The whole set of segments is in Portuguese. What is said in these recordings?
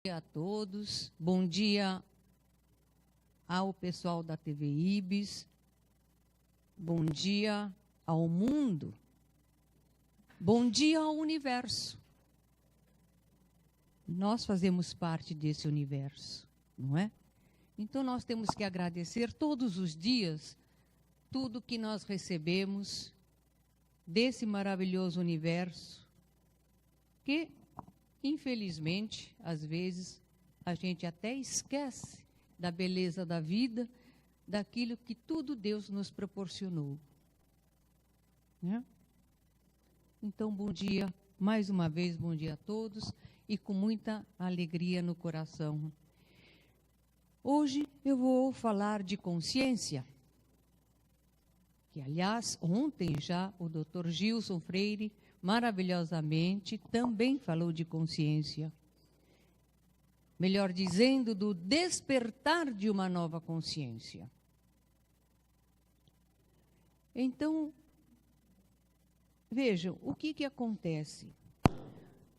Dia a todos, bom dia ao pessoal da TV Ibis, bom dia ao mundo, bom dia ao universo. Nós fazemos parte desse universo, não é? Então nós temos que agradecer todos os dias tudo que nós recebemos desse maravilhoso universo, que infelizmente, às vezes, a gente até esquece da beleza da vida, daquilo que tudo Deus nos proporcionou. Né? Então, bom dia, mais uma vez, bom dia a todos, e com muita alegria no coração. Hoje eu vou falar de consciência, que, aliás, ontem já o Dr. Gilson Freire, maravilhosamente, também falou de consciência. Melhor dizendo, do despertar de uma nova consciência. Então, vejam, o que acontece?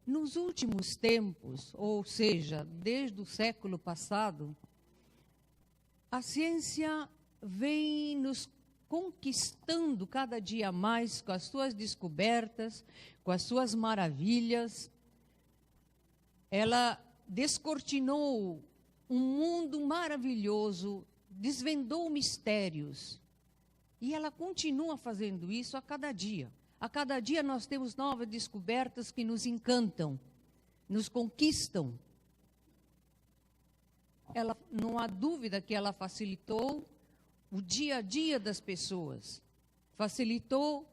Nos últimos tempos, ou seja, desde o século passado, a ciência vem nos conquistando cada dia mais com as suas descobertas, com as suas maravilhas. Ela descortinou um mundo maravilhoso, desvendou mistérios. E ela continua fazendo isso a cada dia. A cada dia nós temos novas descobertas que nos encantam, nos conquistam. Não há dúvida que ela facilitou o dia a dia das pessoas, facilitou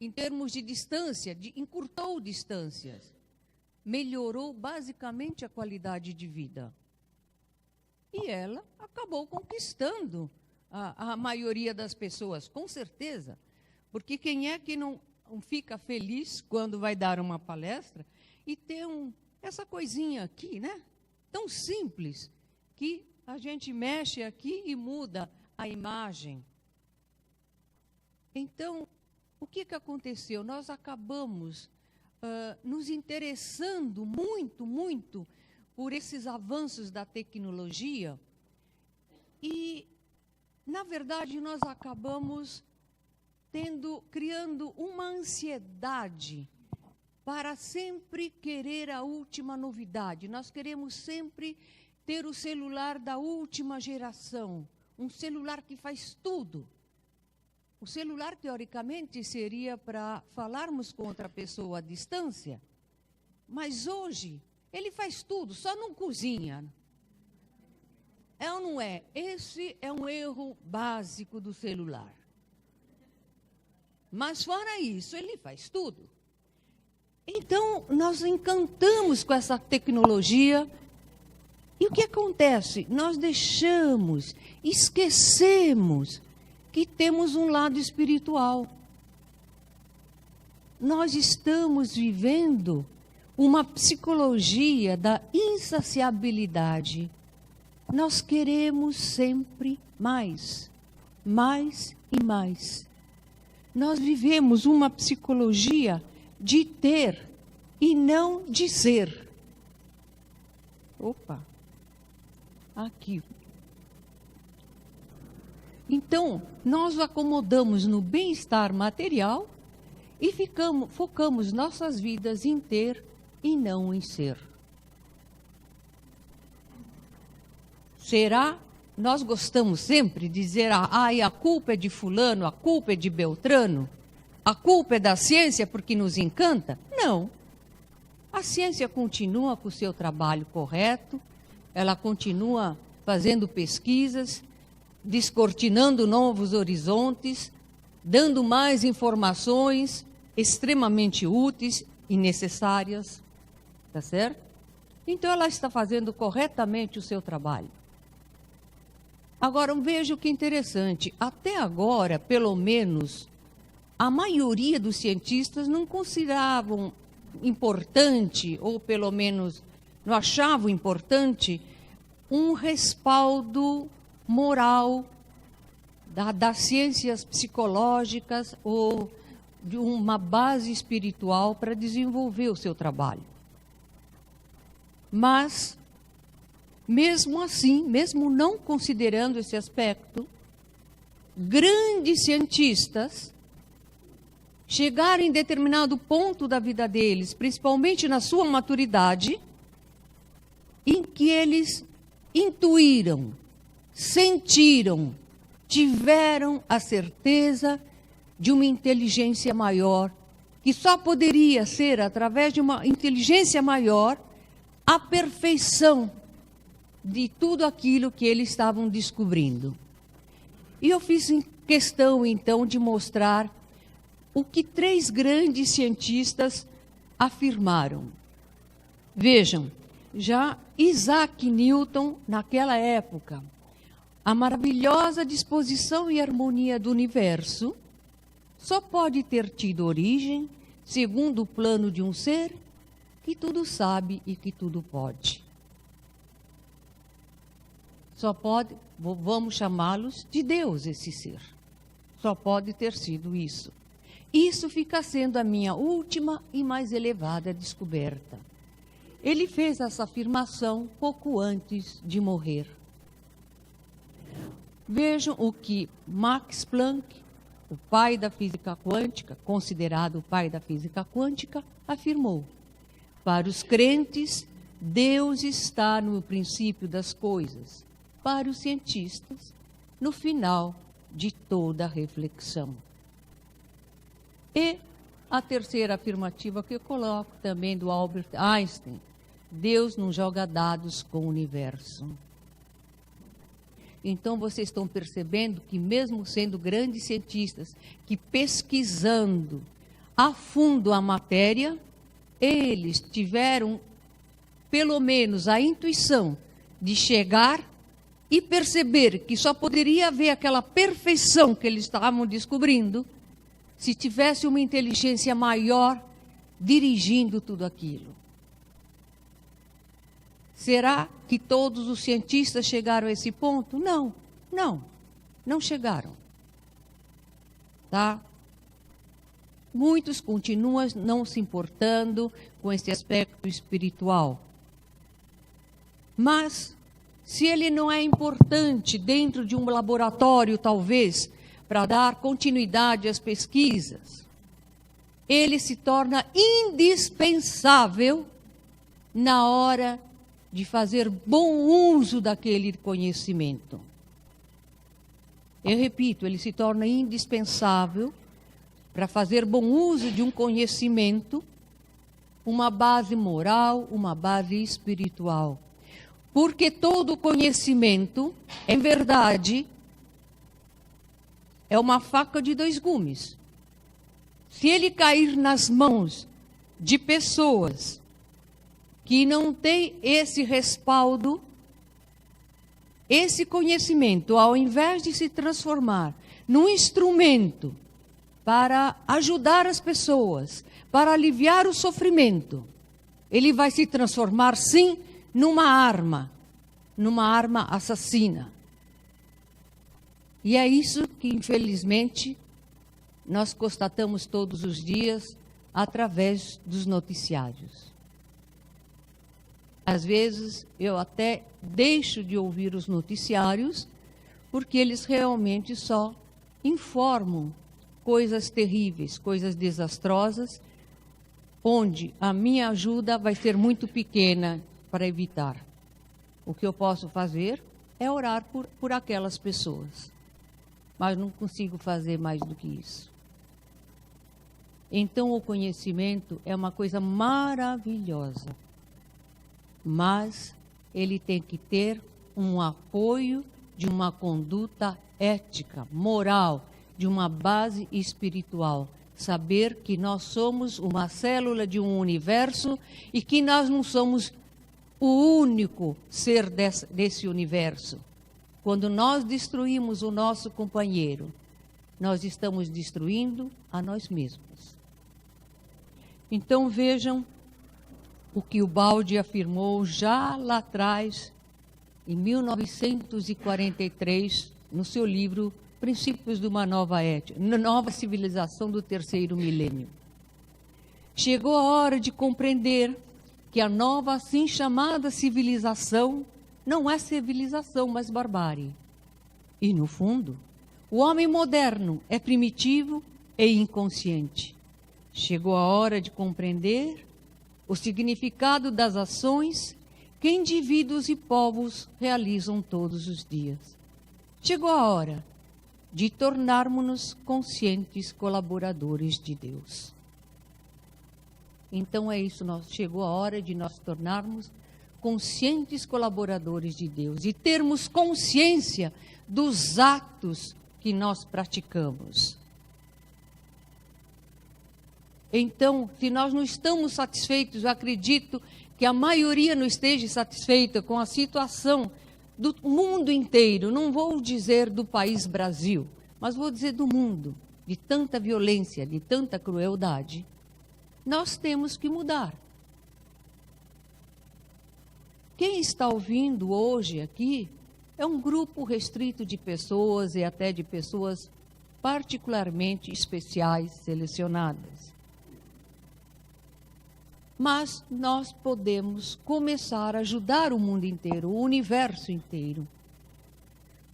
em termos de distância, encurtou distâncias, melhorou basicamente a qualidade de vida. E ela acabou conquistando a maioria das pessoas, com certeza, porque quem é que não fica feliz quando vai dar uma palestra e ter essa coisinha aqui, né? Tão simples, que a gente mexe aqui e muda a imagem. Então, o que aconteceu? Nós acabamos nos interessando muito por esses avanços da tecnologia e, na verdade, nós acabamos criando uma ansiedade para sempre querer a última novidade. Nós queremos sempre ter o celular da última geração, um celular que faz tudo. O celular, teoricamente, seria para falarmos com outra pessoa à distância, mas hoje ele faz tudo, só não cozinha. É ou não é? Esse é um erro básico do celular. Mas fora isso, ele faz tudo. Então, nós encantamos com essa tecnologia. E o que acontece? Nós esquecemos que temos um lado espiritual. Nós estamos vivendo uma psicologia da insaciabilidade. Nós queremos sempre mais, mais e mais. Nós vivemos uma psicologia de ter e não de ser. Opa! Aqui. Então, nós acomodamos no bem-estar material e focamos nossas vidas em ter e não em ser. Será? Nós gostamos sempre de dizer, a culpa é de fulano, a culpa é de Beltrano, a culpa é da ciência porque nos encanta? Não. A ciência continua com o seu trabalho correto, ela continua fazendo pesquisas, descortinando novos horizontes, dando mais informações extremamente úteis e necessárias, tá certo? Então ela está fazendo corretamente o seu trabalho. Agora, veja o que é interessante, até agora, pelo menos, a maioria dos cientistas não consideravam importante, ou pelo menos não achavam importante, um respaldo moral das ciências psicológicas ou de uma base espiritual para desenvolver o seu trabalho. Mas mesmo assim, mesmo não considerando esse aspecto, grandes cientistas chegaram em determinado ponto da vida deles, principalmente na sua maturidade, em que eles intuíram, sentiram, tiveram a certeza de uma inteligência maior, que só poderia ser, através de uma inteligência maior, a perfeição de tudo aquilo que eles estavam descobrindo. E eu fiz questão, então, de mostrar o que 3 grandes cientistas afirmaram. Vejam, já Isaac Newton, naquela época, a maravilhosa disposição e harmonia do universo só pode ter tido origem segundo o plano de um ser que tudo sabe e que tudo pode. Só pode, vamos chamá-los de Deus, esse ser. Só pode ter sido isso. Isso fica sendo a minha última e mais elevada descoberta. Ele fez essa afirmação pouco antes de morrer. Vejam o que Max Planck, o pai da física quântica, considerado o pai da física quântica, afirmou. Para os crentes, Deus está no princípio das coisas. Para os cientistas, no final de toda a reflexão. E a terceira afirmativa que eu coloco também do Albert Einstein: Deus não joga dados com o universo. Então vocês estão percebendo que mesmo sendo grandes cientistas, que pesquisando a fundo a matéria, eles tiveram pelo menos a intuição de chegar e perceber que só poderia haver aquela perfeição que eles estavam descobrindo se tivesse uma inteligência maior dirigindo tudo aquilo. Será que todos os cientistas chegaram a esse ponto? Não chegaram. Tá? Muitos continuam não se importando com esse aspecto espiritual. Mas, se ele não é importante dentro de um laboratório, talvez, para dar continuidade às pesquisas, ele se torna indispensável na hora de fazer bom uso daquele conhecimento. Eu repito, ele se torna indispensável para fazer bom uso de um conhecimento, uma base moral, uma base espiritual. Porque todo conhecimento, em verdade, é uma faca de 2 gumes. Se ele cair nas mãos de pessoas que não têm esse respaldo, esse conhecimento, ao invés de se transformar num instrumento para ajudar as pessoas, para aliviar o sofrimento, ele vai se transformar, sim, numa arma assassina. E é isso que, infelizmente, nós constatamos todos os dias através dos noticiários. Às vezes, eu até deixo de ouvir os noticiários, porque eles realmente só informam coisas terríveis, coisas desastrosas, onde a minha ajuda vai ser muito pequena para evitar. O que eu posso fazer é orar por aquelas pessoas. Mas não consigo fazer mais do que isso. Então, o conhecimento é uma coisa maravilhosa. Mas ele tem que ter um apoio de uma conduta ética, moral, de uma base espiritual. Saber que nós somos uma célula de um universo e que nós não somos o único ser desse universo. Quando nós destruímos o nosso companheiro, nós estamos destruindo a nós mesmos. Então vejam o que o Baldry afirmou já lá atrás, em 1943, no seu livro Princípios de uma Nova Ética, Nova Civilização do Terceiro Milênio. Chegou a hora de compreender que a nova, assim chamada civilização, não é civilização, mas barbárie. E, no fundo, o homem moderno é primitivo e inconsciente. Chegou a hora de compreender o significado das ações que indivíduos e povos realizam todos os dias. Chegou a hora de tornarmos-nos conscientes colaboradores de Deus. Então é isso, chegou a hora de nós tornarmos conscientes colaboradores de Deus e termos consciência dos atos que nós praticamos. Então, se nós não estamos satisfeitos, eu acredito que a maioria não esteja satisfeita com a situação do mundo inteiro, não vou dizer do país Brasil, mas vou dizer do mundo, de tanta violência, de tanta crueldade, nós temos que mudar. Quem está ouvindo hoje aqui é um grupo restrito de pessoas e até de pessoas particularmente especiais, selecionadas. Mas nós podemos começar a ajudar o mundo inteiro, o universo inteiro.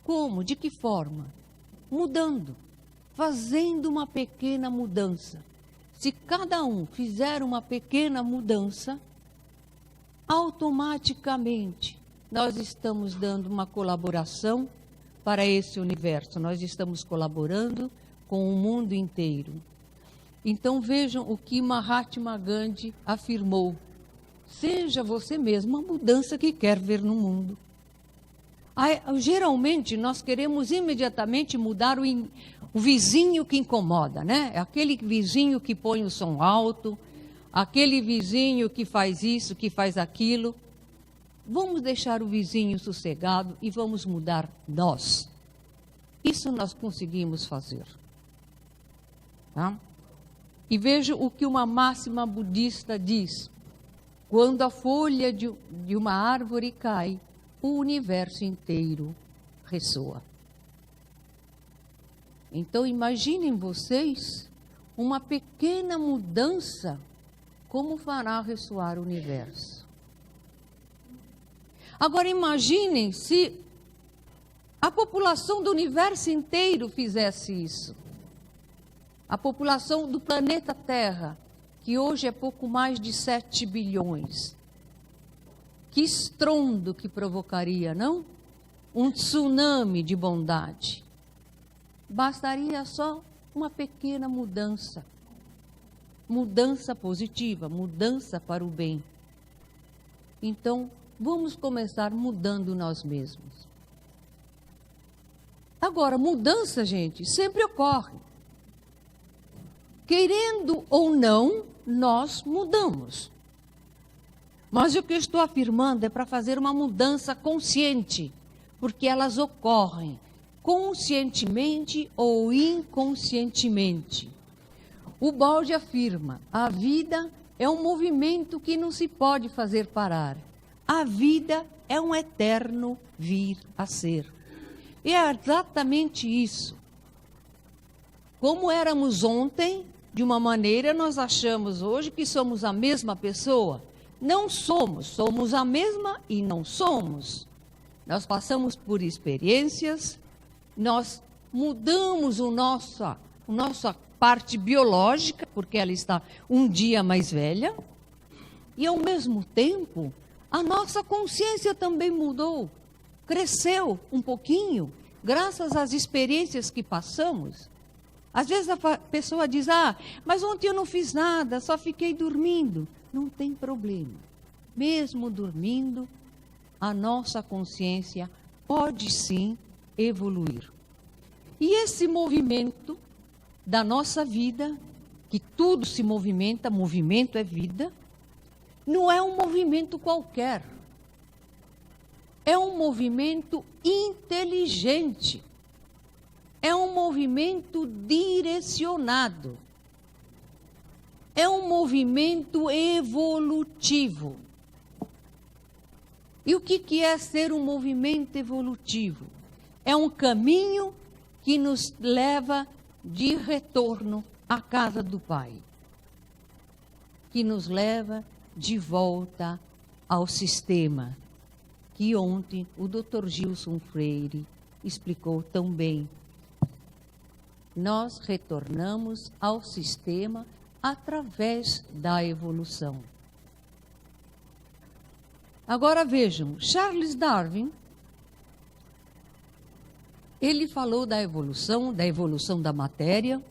Como? De que forma? Mudando, fazendo uma pequena mudança. Se cada um fizer uma pequena mudança, automaticamente nós estamos dando uma colaboração para esse universo. Nós estamos colaborando com o mundo inteiro. Então vejam o que Mahatma Gandhi afirmou. Seja você mesmo a mudança que quer ver no mundo. Geralmente nós queremos imediatamente mudar o vizinho que incomoda, né? Aquele vizinho que põe o som alto, aquele vizinho que faz isso, que faz aquilo. Vamos deixar o vizinho sossegado e vamos mudar nós. Isso nós conseguimos fazer. Tá? E veja o que uma máxima budista diz. Quando a folha de uma árvore cai, o universo inteiro ressoa. Então imaginem vocês uma pequena mudança, como fará ressoar o universo. Agora imaginem se a população do universo inteiro fizesse isso. A população do planeta Terra, que hoje é pouco mais de 7 bilhões. Que estrondo que provocaria, não? Um tsunami de bondade. Bastaria só uma pequena mudança. Mudança positiva, mudança para o bem. Então, vamos começar mudando nós mesmos. Agora, mudança, gente, sempre ocorre. Querendo ou não, nós mudamos. Mas o que eu estou afirmando é para fazer uma mudança consciente, porque elas ocorrem conscientemente ou inconscientemente. O Balde afirma: a vida é um movimento que não se pode fazer parar. A vida é um eterno vir a ser. E é exatamente isso. Como éramos ontem, de uma maneira, nós achamos hoje que somos a mesma pessoa. Não somos, somos a mesma e não somos. Nós passamos por experiências, nós mudamos nossa parte biológica, porque ela está um dia mais velha, e ao mesmo tempo, a nossa consciência também mudou, cresceu um pouquinho, graças às experiências que passamos. Às vezes a pessoa diz: mas ontem eu não fiz nada, só fiquei dormindo. Não tem problema. Mesmo dormindo, a nossa consciência pode sim evoluir. E esse movimento da nossa vida, que tudo se movimenta, movimento é vida, não é um movimento qualquer. É um movimento inteligente. É um movimento direcionado. É um movimento evolutivo. E o que é ser um movimento evolutivo? É um caminho que nos leva de retorno à casa do Pai. Que nos leva de volta ao sistema. que ontem o Dr. Gilson Freire explicou tão bem. Nós retornamos ao sistema através da evolução. Agora vejam, Charles Darwin, ele falou da evolução da matéria,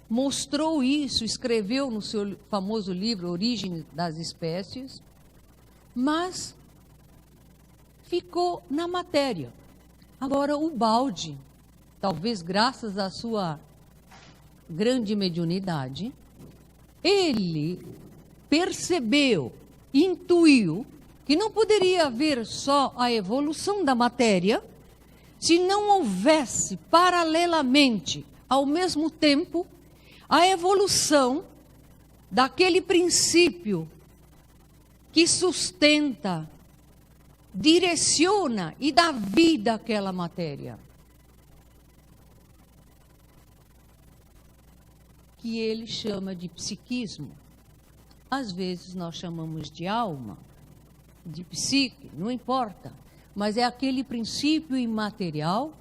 mostrou isso, escreveu no seu famoso livro Origem das Espécies, mas ficou na matéria. Agora, o Baldi, talvez graças à sua grande mediunidade, ele percebeu, intuiu, que não poderia haver só a evolução da matéria, se não houvesse, paralelamente, ao mesmo tempo, a evolução daquele princípio que sustenta, direciona e dá vida àquela matéria. Que ele chama de psiquismo. Às vezes nós chamamos de alma, de psique, não importa. Mas é aquele princípio imaterial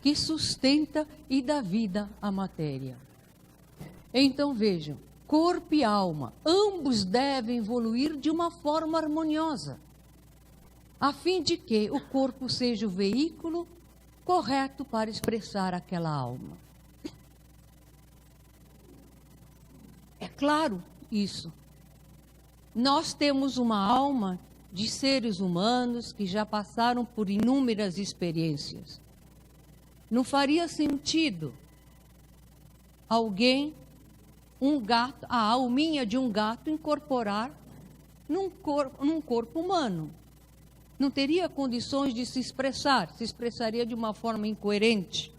que sustenta e dá vida à matéria. Então vejam, corpo e alma, ambos devem evoluir de uma forma harmoniosa, a fim de que o corpo seja o veículo correto para expressar aquela alma. É claro isso. Nós temos uma alma de seres humanos que já passaram por inúmeras experiências. Não faria sentido alguém, um gato, a alminha de um gato incorporar num corpo humano. Não teria condições de se expressaria de uma forma incoerente.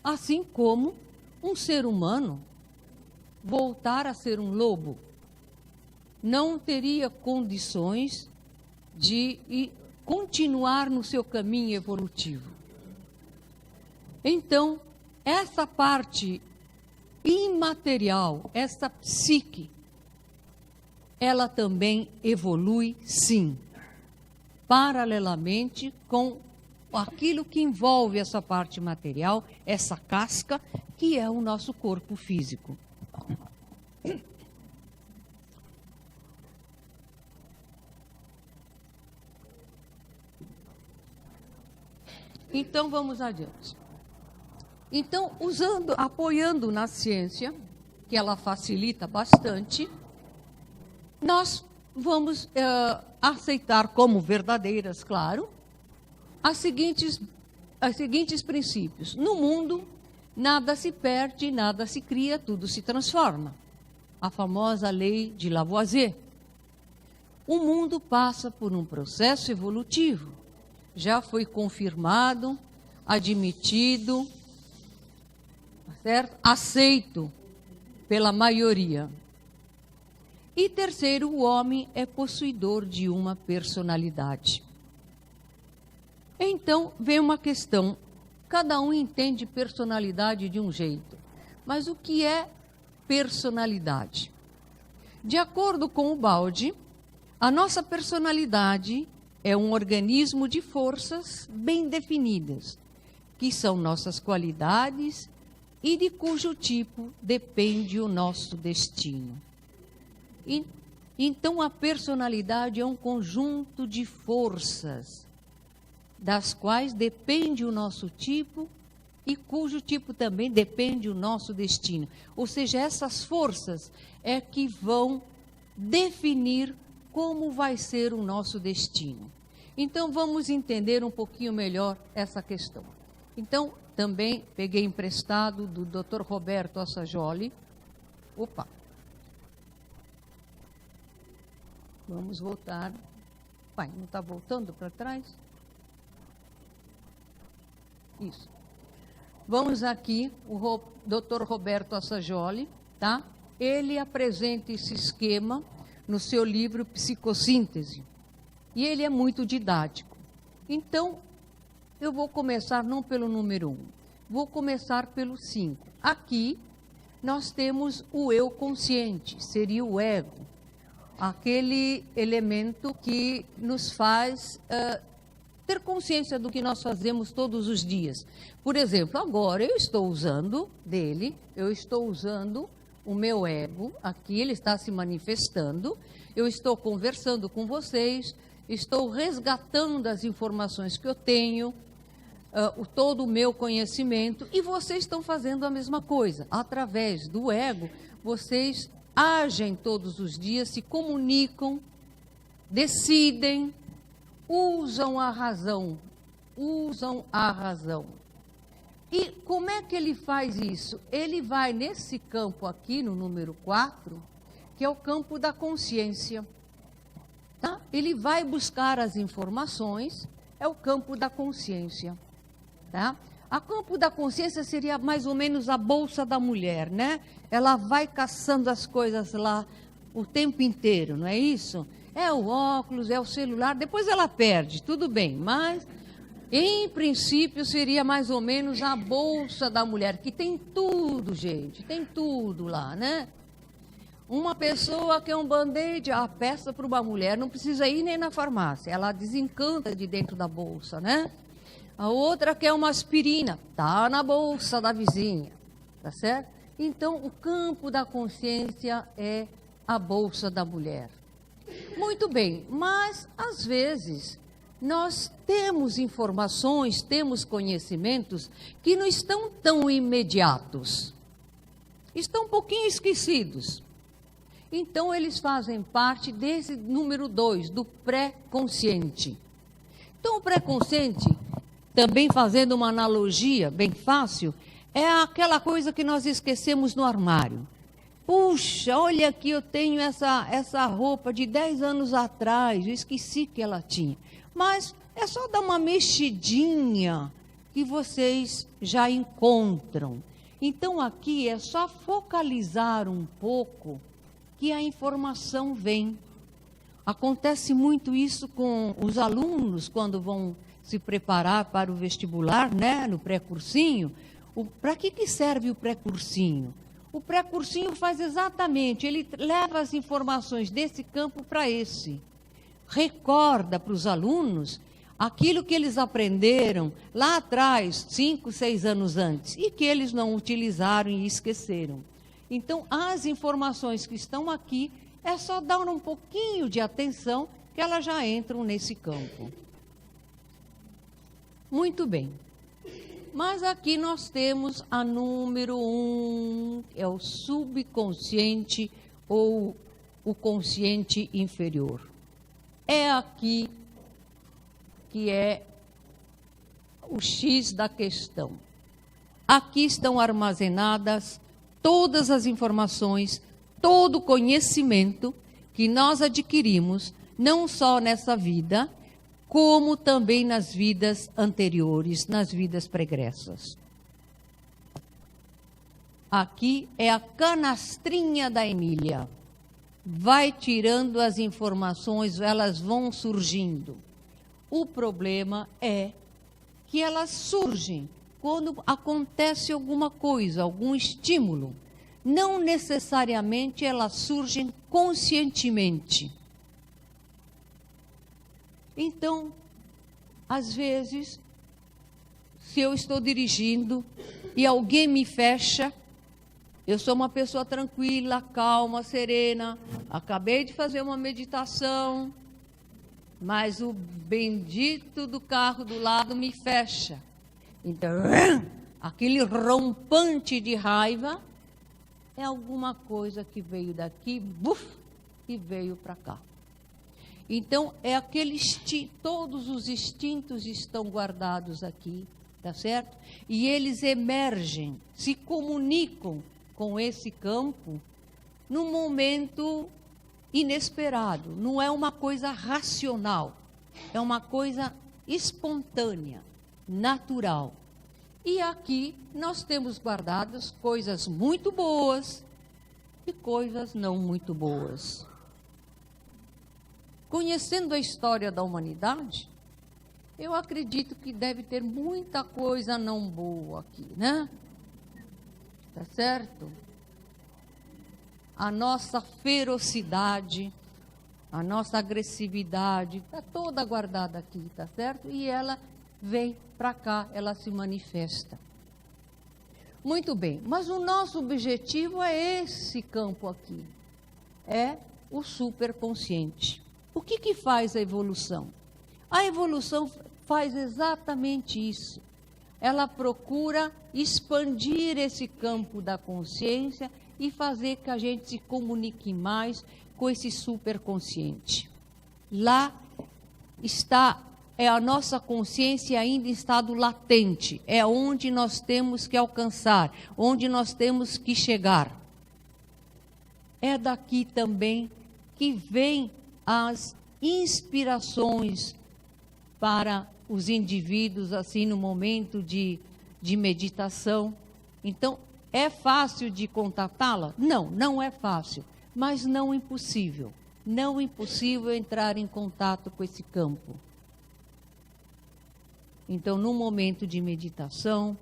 Assim como um ser humano voltar a ser um lobo não teria condições de continuar no seu caminho evolutivo. Então, essa parte imaterial, essa psique, ela também evolui, sim, paralelamente com aquilo que envolve essa parte material, essa casca, que é o nosso corpo físico. Então, vamos adiante. Então, apoiando na ciência, que ela facilita bastante, nós vamos aceitar como verdadeiras, claro, os seguintes princípios. No mundo, nada se perde, nada se cria, tudo se transforma. A famosa lei de Lavoisier. O mundo passa por um processo evolutivo. Já foi confirmado, admitido, certo? Aceito pela maioria. E terceiro, o homem é possuidor de uma personalidade. Então, vem uma questão. Cada um entende personalidade de um jeito. Mas o que é personalidade? De acordo com o Baldi, a nossa personalidade é um organismo de forças bem definidas, que são nossas qualidades e de cujo tipo depende o nosso destino. Então, a personalidade é um conjunto de forças, das quais depende o nosso tipo e cujo tipo também depende o nosso destino. Ou seja, essas forças é que vão definir como vai ser o nosso destino. Então, vamos entender um pouquinho melhor essa questão. Então, também peguei emprestado do Dr. Roberto Assajoli. Opa! Vamos voltar. Pai, não está voltando para trás? Isso. Vamos aqui, o Dr. Roberto Assajoli, tá? Ele apresenta esse esquema no seu livro Psicossíntese. E ele é muito didático. Então, eu vou começar não pelo número 1, vou começar pelo 5. Aqui, nós temos o eu consciente, seria o ego. aquele elemento que nos faz ter consciência do que nós fazemos todos os dias. Por exemplo, agora eu estou usando o meu ego, aqui ele está se manifestando, eu estou conversando com vocês, estou resgatando as informações que eu tenho, todo o meu conhecimento, e vocês estão fazendo a mesma coisa. Através do ego, vocês agem todos os dias, se comunicam, decidem, usam a razão. E como é que ele faz isso? Ele vai nesse campo aqui, no número 4, que é o campo da consciência. Tá? Ele vai buscar as informações, é o campo da consciência. Tá? A campo da consciência seria mais ou menos a bolsa da mulher, né? Ela vai caçando as coisas lá o tempo inteiro, não é isso? É o óculos, é o celular, depois ela perde, tudo bem, mas em princípio seria mais ou menos a bolsa da mulher, que tem tudo, gente, tem tudo lá, né? Uma pessoa quer um band-aid, a peça para uma mulher, não precisa ir nem na farmácia, ela desencanta de dentro da bolsa, né? A outra quer uma aspirina, tá na bolsa da vizinha, tá certo? Então, o campo da consciência é a bolsa da mulher. Muito bem, mas às vezes nós temos informações, temos conhecimentos que não estão tão imediatos, estão um pouquinho esquecidos. Então, eles fazem parte desse número 2, do pré-consciente. Então, o pré-consciente, também fazendo uma analogia bem fácil, é aquela coisa que nós esquecemos no armário. Puxa, olha aqui, eu tenho essa roupa de 10 anos atrás, eu esqueci que ela tinha. Mas é só dar uma mexidinha que vocês já encontram. Então, aqui é só focalizar um pouco que a informação vem. Acontece muito isso com os alunos quando vão se preparar para o vestibular, né, no pré-cursinho. Para que serve o pré-cursinho? O pré-cursinho faz exatamente, ele leva as informações desse campo para esse. Recorda para os alunos aquilo que eles aprenderam lá atrás, 5, 6 anos antes, e que eles não utilizaram e esqueceram. Então, as informações que estão aqui, é só dar um pouquinho de atenção que elas já entram nesse campo. Muito bem. Mas aqui nós temos a número 1, é o subconsciente ou o consciente inferior. É aqui que é o X da questão. Aqui estão armazenadas todas as informações, todo o conhecimento que nós adquirimos, não só nessa vida, como também nas vidas anteriores, nas vidas pregressas. Aqui é a canastrinha da Emília. Vai tirando as informações, elas vão surgindo. O problema é que elas surgem quando acontece alguma coisa, algum estímulo. Não necessariamente elas surgem conscientemente. Então, às vezes, se eu estou dirigindo e alguém me fecha, eu sou uma pessoa tranquila, calma, serena, acabei de fazer uma meditação, mas o bendito do carro do lado me fecha. Então, aquele rompante de raiva é alguma coisa que veio daqui, buf, e veio para cá. Então, é todos os instintos estão guardados aqui, tá certo? E eles emergem, se comunicam com esse campo num momento inesperado. Não é uma coisa racional, é uma coisa espontânea, natural. E aqui nós temos guardadas coisas muito boas e coisas não muito boas. Conhecendo a história da humanidade, eu acredito que deve ter muita coisa não boa aqui, né? Tá certo? A nossa ferocidade, A nossa agressividade está toda guardada aqui, tá certo? E ela vem para cá, ela se manifesta. Muito bem, mas o nosso objetivo é esse campo aqui. É o superconsciente. O que faz a evolução? A evolução faz exatamente isso. Ela procura expandir esse campo da consciência e fazer que a gente se comunique mais com esse superconsciente. Lá está, é a nossa consciência ainda em estado latente, é onde nós temos que alcançar, onde nós temos que chegar. É daqui também que vêm as inspirações para os indivíduos, assim, no momento de meditação. Então, é fácil de contatá-la? Não, não é fácil, mas não impossível. Não impossível entrar em contato com esse campo. Então, num momento de meditação,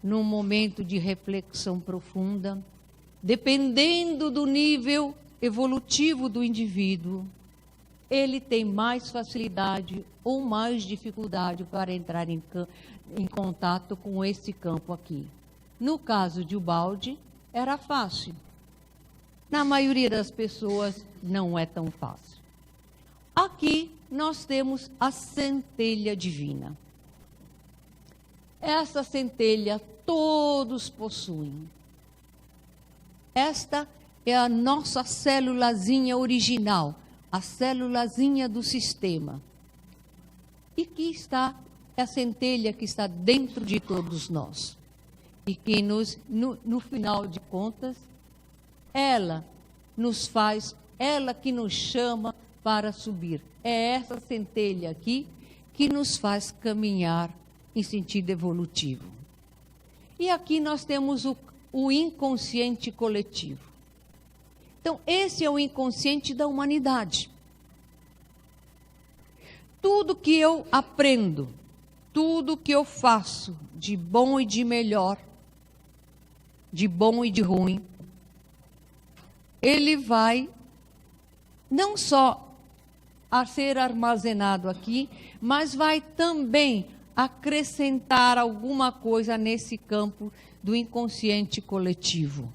num momento de reflexão profunda, dependendo do nível evolutivo do indivíduo, ele tem mais facilidade ou mais dificuldade para entrar em contato com esse campo aqui. No caso de Ubaldi, era fácil. Na maioria das pessoas, não é tão fácil. Aqui, nós temos a centelha divina. Essa centelha todos possuem. Esta é a nossa célulazinha original, a célulazinha do sistema. E que está, é a centelha que está dentro de todos nós. E que no final de contas, ela nos faz, ela que nos chama para subir. É essa centelha aqui que nos faz caminhar em sentido evolutivo. E aqui nós temos o inconsciente coletivo. Então, esse é o inconsciente da humanidade. Tudo que eu aprendo, tudo que eu faço, de bom e de melhor, de bom e de ruim, ele vai não só a ser armazenado aqui, mas vai também acrescentar alguma coisa nesse campo do inconsciente coletivo.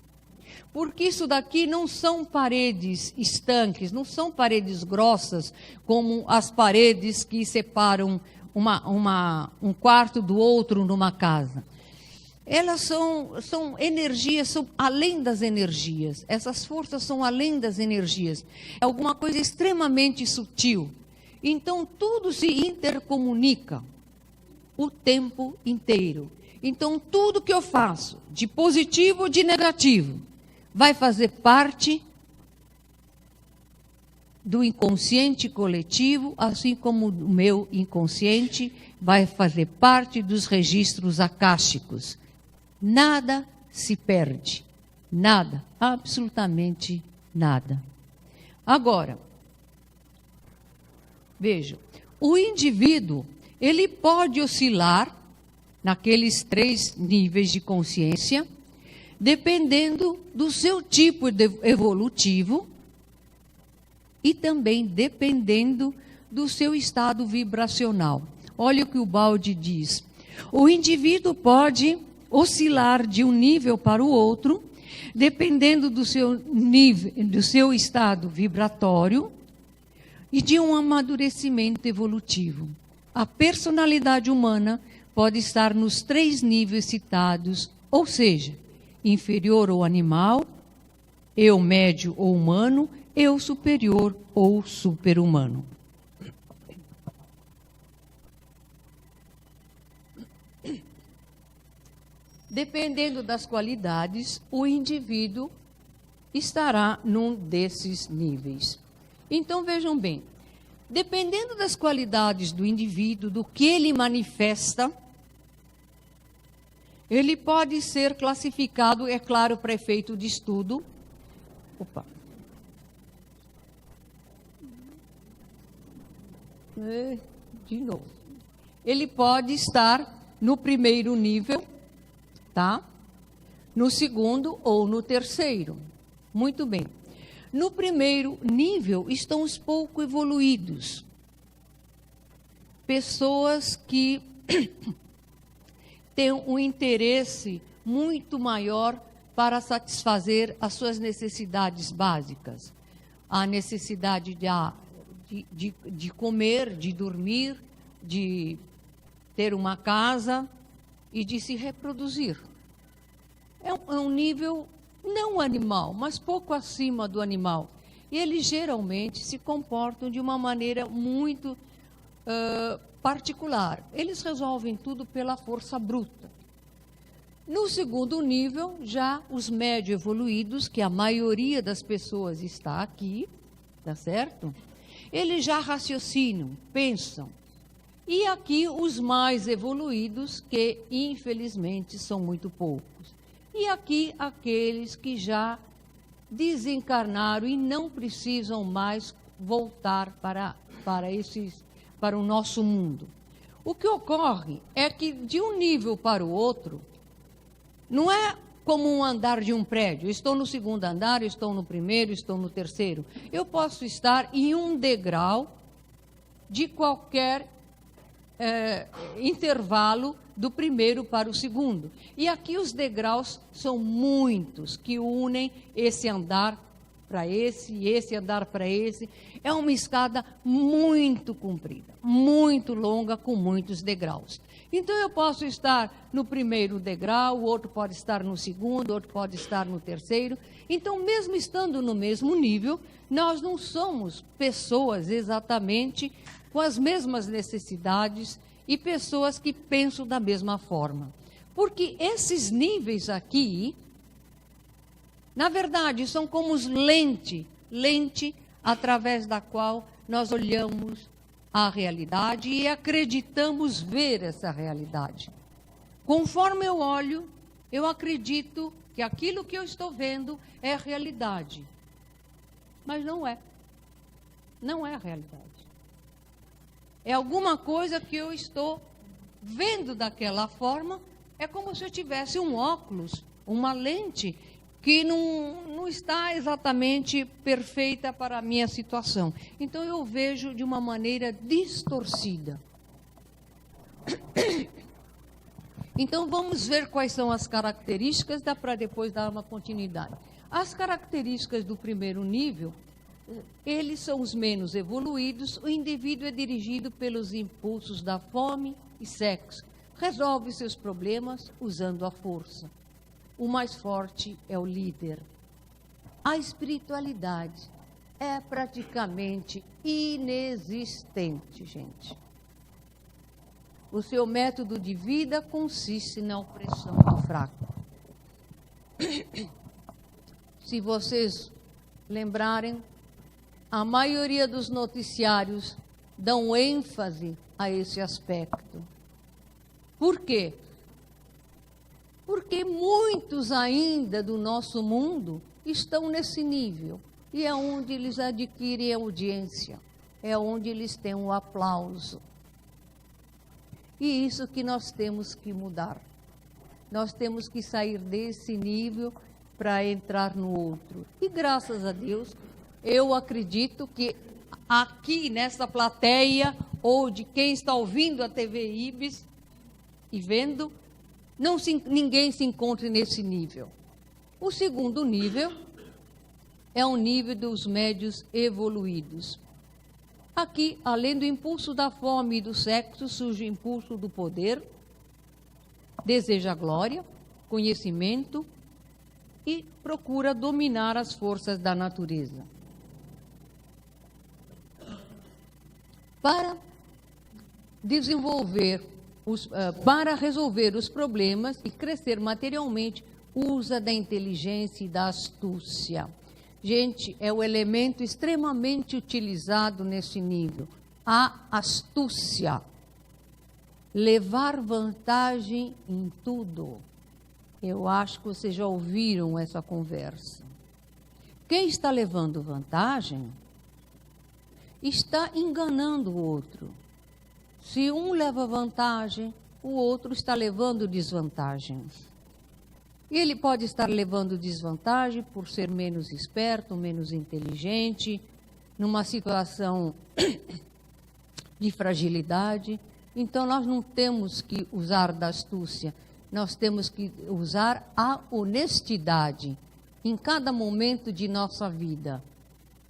Porque isso daqui não são paredes estanques, não são paredes grossas, como as paredes que separam um quarto do outro numa casa. Elas são energias, são além das energias. Essas forças são além das energias. É alguma coisa extremamente sutil. Então, tudo se intercomunica o tempo inteiro. Então, tudo que eu faço, de positivo ou de negativo, vai fazer parte do inconsciente coletivo, assim como o meu inconsciente vai fazer parte dos registros akáshicos. Nada se perde, nada, absolutamente nada. Agora, vejam, o indivíduo, ele pode oscilar naqueles 3 níveis de consciência, dependendo do seu tipo evolutivo e também dependendo do seu estado vibracional. Olha o que o Ubaldi diz. O indivíduo pode oscilar de um nível para o outro, dependendo do seu nível, do seu estado vibratório e de um amadurecimento evolutivo. A personalidade humana pode estar nos 3 níveis citados, ou seja, inferior ou animal, eu médio ou humano, eu superior ou super-humano. Dependendo das qualidades, o indivíduo estará num desses níveis. Então, vejam bem, dependendo das qualidades do indivíduo, do que ele manifesta, ele pode ser classificado, é claro, para efeito de estudo. Opa. De novo. Ele pode estar no primeiro nível, tá? No segundo ou no terceiro. Muito bem. No primeiro nível estão os pouco evoluídos. Pessoas que têm um interesse muito maior para satisfazer as suas necessidades básicas. A necessidade de comer, de dormir, de ter uma casa e de se reproduzir. É um nível não animal, mas pouco acima do animal. E eles geralmente se comportam de uma maneira muito particular. Eles resolvem tudo pela força bruta. No segundo nível, já os médio evoluídos, que a maioria das pessoas está aqui, tá certo? Eles já raciocinam, pensam. E aqui os mais evoluídos, que infelizmente são muito poucos. E aqui aqueles que já desencarnaram e não precisam mais voltar para o nosso mundo. O que ocorre é que de um nível para o outro, não é como um andar de um prédio. Estou no segundo andar, estou no primeiro, estou no terceiro. Eu posso estar em um degrau de qualquer intervalo do primeiro para o segundo. E aqui os degraus são muitos que unem esse andar para esse e esse andar para esse. É uma escada muito comprida, muito longa, com muitos degraus. Então eu posso estar no primeiro degrau, o outro pode estar no segundo, o outro pode estar no terceiro. Então, mesmo estando no mesmo nível, nós não somos pessoas exatamente com as mesmas necessidades e pessoas que pensam da mesma forma. Porque esses níveis aqui, na verdade, são como lente através da qual nós olhamos a realidade e acreditamos ver essa realidade. Conforme eu olho, eu acredito que aquilo que eu estou vendo é a realidade. Mas não é. Não é a realidade. É alguma coisa que eu estou vendo daquela forma. É como se eu tivesse um óculos, uma lente que não está exatamente perfeita para a minha situação. Então, eu vejo de uma maneira distorcida. Então, vamos ver quais são as características, dá para depois dar uma continuidade. As características do primeiro nível, eles são os menos evoluídos. O indivíduo é dirigido pelos impulsos da fome e sexo. Resolve seus problemas usando a força. O mais forte é o líder. A espiritualidade é praticamente inexistente, gente. O seu método de vida consiste na opressão do fraco. Se vocês lembrarem, a maioria dos noticiários dão ênfase a esse aspecto. Por quê? Porque muitos ainda do nosso mundo estão nesse nível. E é onde eles adquirem audiência. É onde eles têm o aplauso. E isso que nós temos que mudar. Nós temos que sair desse nível para entrar no outro. E graças a Deus, eu acredito que aqui nessa plateia, ou de quem está ouvindo a TV Ibis e vendo, ninguém se encontre nesse nível. O segundo nível é o nível dos médios evoluídos. Aqui, além do impulso da fome e do sexo, surge o impulso do poder, deseja glória, conhecimento e procura dominar as forças da natureza. Para resolver os problemas e crescer materialmente, usa da inteligência e da astúcia. Gente, é o elemento extremamente utilizado nesse nível. A astúcia. Levar vantagem em tudo. Eu acho que vocês já ouviram essa conversa. Quem está levando vantagem está enganando o outro. Se um leva vantagem, o outro está levando desvantagem. Ele pode estar levando desvantagem por ser menos esperto, menos inteligente, numa situação de fragilidade. Então, nós não temos que usar da astúcia, nós temos que usar a honestidade em cada momento de nossa vida.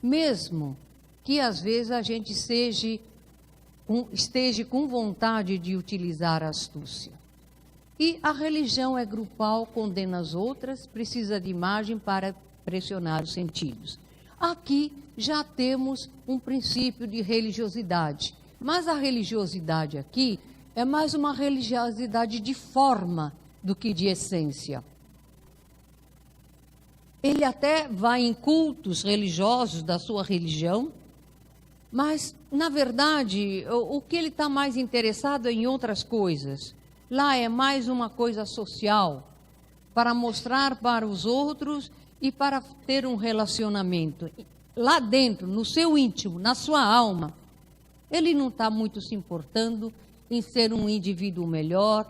Mesmo que, às vezes, a gente esteja com vontade de utilizar a astúcia. E a religião é grupal, condena as outras, precisa de imagem para pressionar os sentidos. Aqui já temos um princípio de religiosidade, mas a religiosidade aqui é mais uma religiosidade de forma do que de essência. Ele até vai em cultos religiosos da sua religião, mas, na verdade, o que ele está mais interessado é em outras coisas. Lá é mais uma coisa social, para mostrar para os outros e para ter um relacionamento. Lá dentro, no seu íntimo, na sua alma, ele não está muito se importando em ser um indivíduo melhor,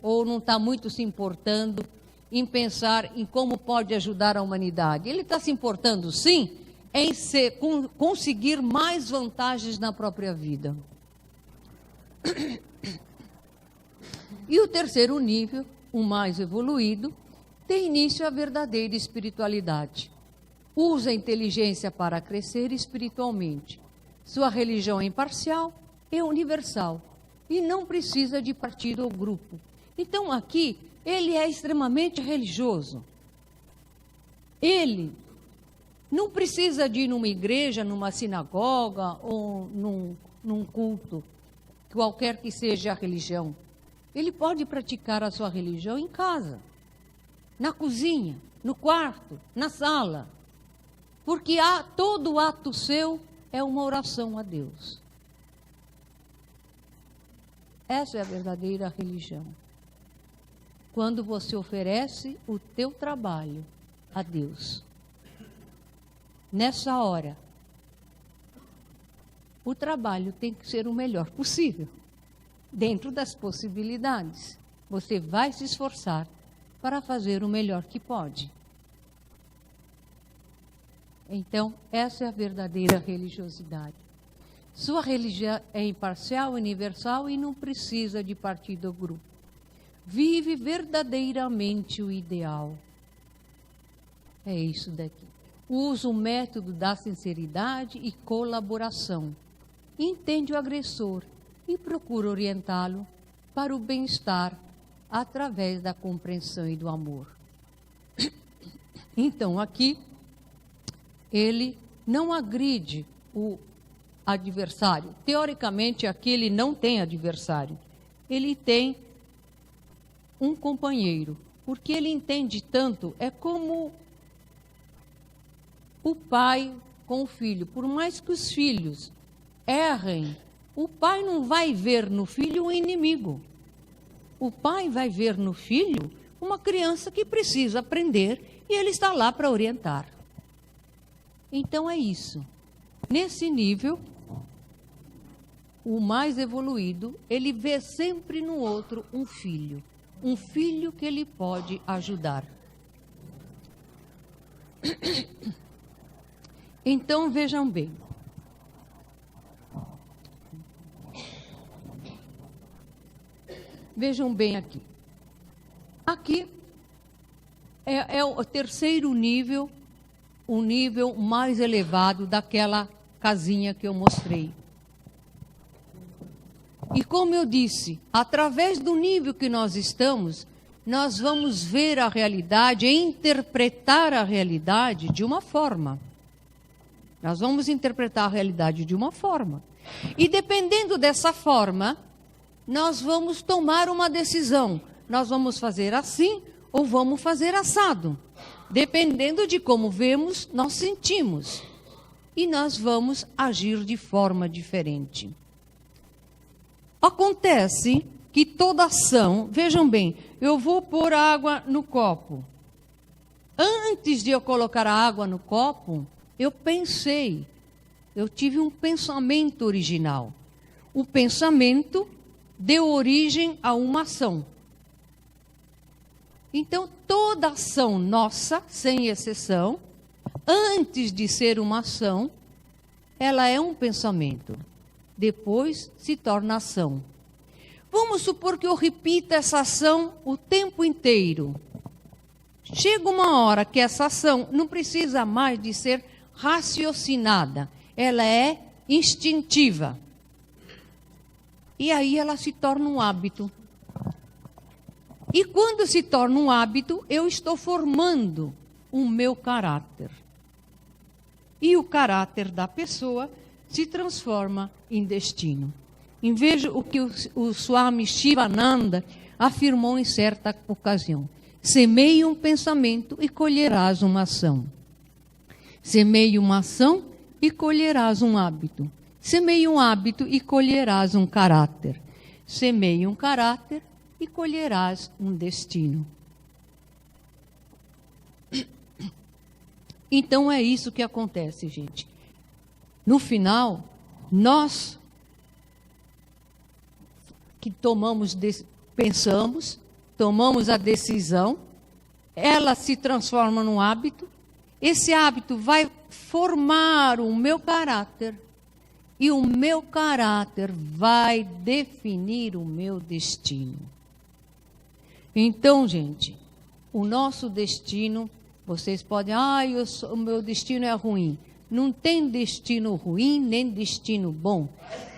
ou não está muito se importando em pensar em como pode ajudar a humanidade. Ele está se importando, sim, em conseguir mais vantagens na própria vida. E o terceiro nível, o mais evoluído, tem início a verdadeira espiritualidade. Usa a inteligência para crescer espiritualmente. Sua religião é imparcial e universal. E não precisa de partido ou grupo. Então, aqui, ele é extremamente religioso. Ele não precisa de ir numa igreja, numa sinagoga ou num culto, qualquer que seja a religião. Ele pode praticar a sua religião em casa, na cozinha, no quarto, na sala. Porque todo ato seu é uma oração a Deus. Essa é a verdadeira religião. Quando você oferece o teu trabalho a Deus. Nessa hora, o trabalho tem que ser o melhor possível. Dentro das possibilidades, você vai se esforçar para fazer o melhor que pode. Então, essa é a verdadeira religiosidade. Sua religião é imparcial, universal e não precisa de partido ou grupo. Vive verdadeiramente o ideal. É isso daqui. Usa o método da sinceridade e colaboração. Entende o agressor e procura orientá-lo para o bem-estar através da compreensão e do amor. Então, aqui, ele não agride o adversário. Teoricamente, aqui ele não tem adversário. Ele tem um companheiro, porque ele entende tanto, é como o pai com o filho. Por mais que os filhos errem, o pai não vai ver no filho um inimigo. O pai vai ver no filho uma criança que precisa aprender e ele está lá para orientar. Então é isso. Nesse nível, o mais evoluído, ele vê sempre no outro um filho que ele pode ajudar. Então vejam bem. Vejam bem aqui. Aqui é o terceiro nível, o nível mais elevado daquela casinha que eu mostrei. E como eu disse, através do nível que nós estamos, nós vamos ver a realidade e interpretar a realidade de uma forma. Nós vamos interpretar a realidade de uma forma. E dependendo dessa forma, nós vamos tomar uma decisão. Nós vamos fazer assim ou vamos fazer assado. Dependendo de como vemos, nós sentimos. E nós vamos agir de forma diferente. Acontece que toda ação, vejam bem, eu vou pôr água no copo. Antes de eu colocar a água no copo, eu tive um pensamento original. O pensamento deu origem a uma ação. Então, toda ação nossa, sem exceção, antes de ser uma ação, ela é um pensamento. Depois se torna ação. Vamos supor que eu repita essa ação o tempo inteiro. Chega uma hora que essa ação não precisa mais de ser raciocinada. Ela é instintiva. E aí ela se torna um hábito. E quando se torna um hábito, eu estou formando o meu caráter. E o caráter da pessoa se transforma em destino. Em vez o que o Swami Shivananda afirmou em certa ocasião: semeie um pensamento e colherás uma ação. Semeie uma ação e colherás um hábito. Semeie um hábito e colherás um caráter. Semeie um caráter e colherás um destino. Então é isso que acontece, gente. No final, nós que pensamos, tomamos a decisão, ela se transforma num hábito, esse hábito vai formar o meu caráter, e o meu caráter vai definir o meu destino. Então, gente, o nosso destino, vocês podem, o meu destino é ruim. Não tem destino ruim, nem destino bom.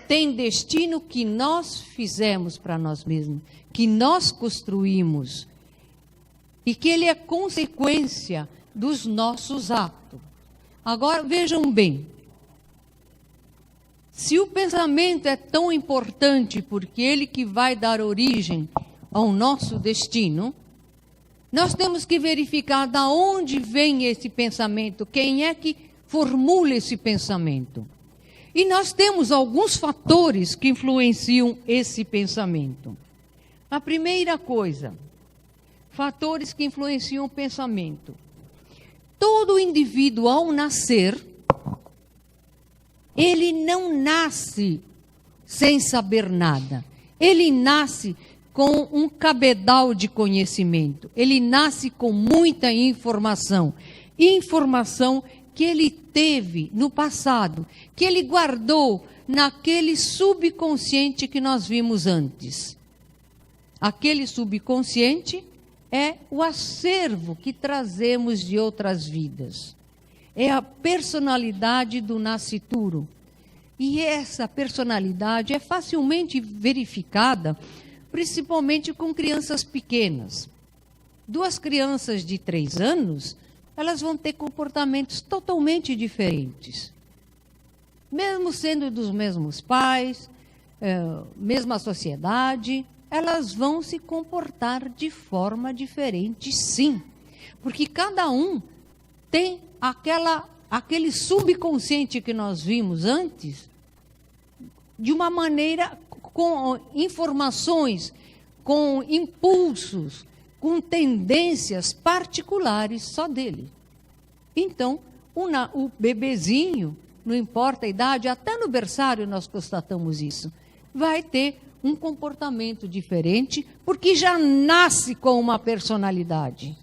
Tem destino que nós fizemos para nós mesmos, que nós construímos, e que ele é consequência dos nossos atos. Agora, vejam bem, se o pensamento é tão importante, porque ele que vai dar origem ao nosso destino, nós temos que verificar de onde vem esse pensamento, quem é que formula esse pensamento. E nós temos alguns fatores que influenciam esse pensamento. A primeira coisa, fatores que influenciam o pensamento. Todo indivíduo, ao nascer, ele não nasce sem saber nada. Ele nasce com um cabedal de conhecimento. Ele nasce com muita informação. Informação que ele teve no passado, que ele guardou naquele subconsciente que nós vimos antes. Aquele subconsciente é o acervo que trazemos de outras vidas. É a personalidade do nascituro. E essa personalidade é facilmente verificada, principalmente com crianças pequenas. 2 crianças de 3 anos, elas vão ter comportamentos totalmente diferentes. Mesmo sendo dos mesmos pais, mesma sociedade, elas vão se comportar de forma diferente, sim. Porque cada um tem aquele subconsciente que nós vimos antes, de uma maneira com informações, com impulsos, com tendências particulares só dele. Então, o bebezinho, não importa a idade, até no berçário nós constatamos isso, vai ter um comportamento diferente, porque já nasce com uma personalidade.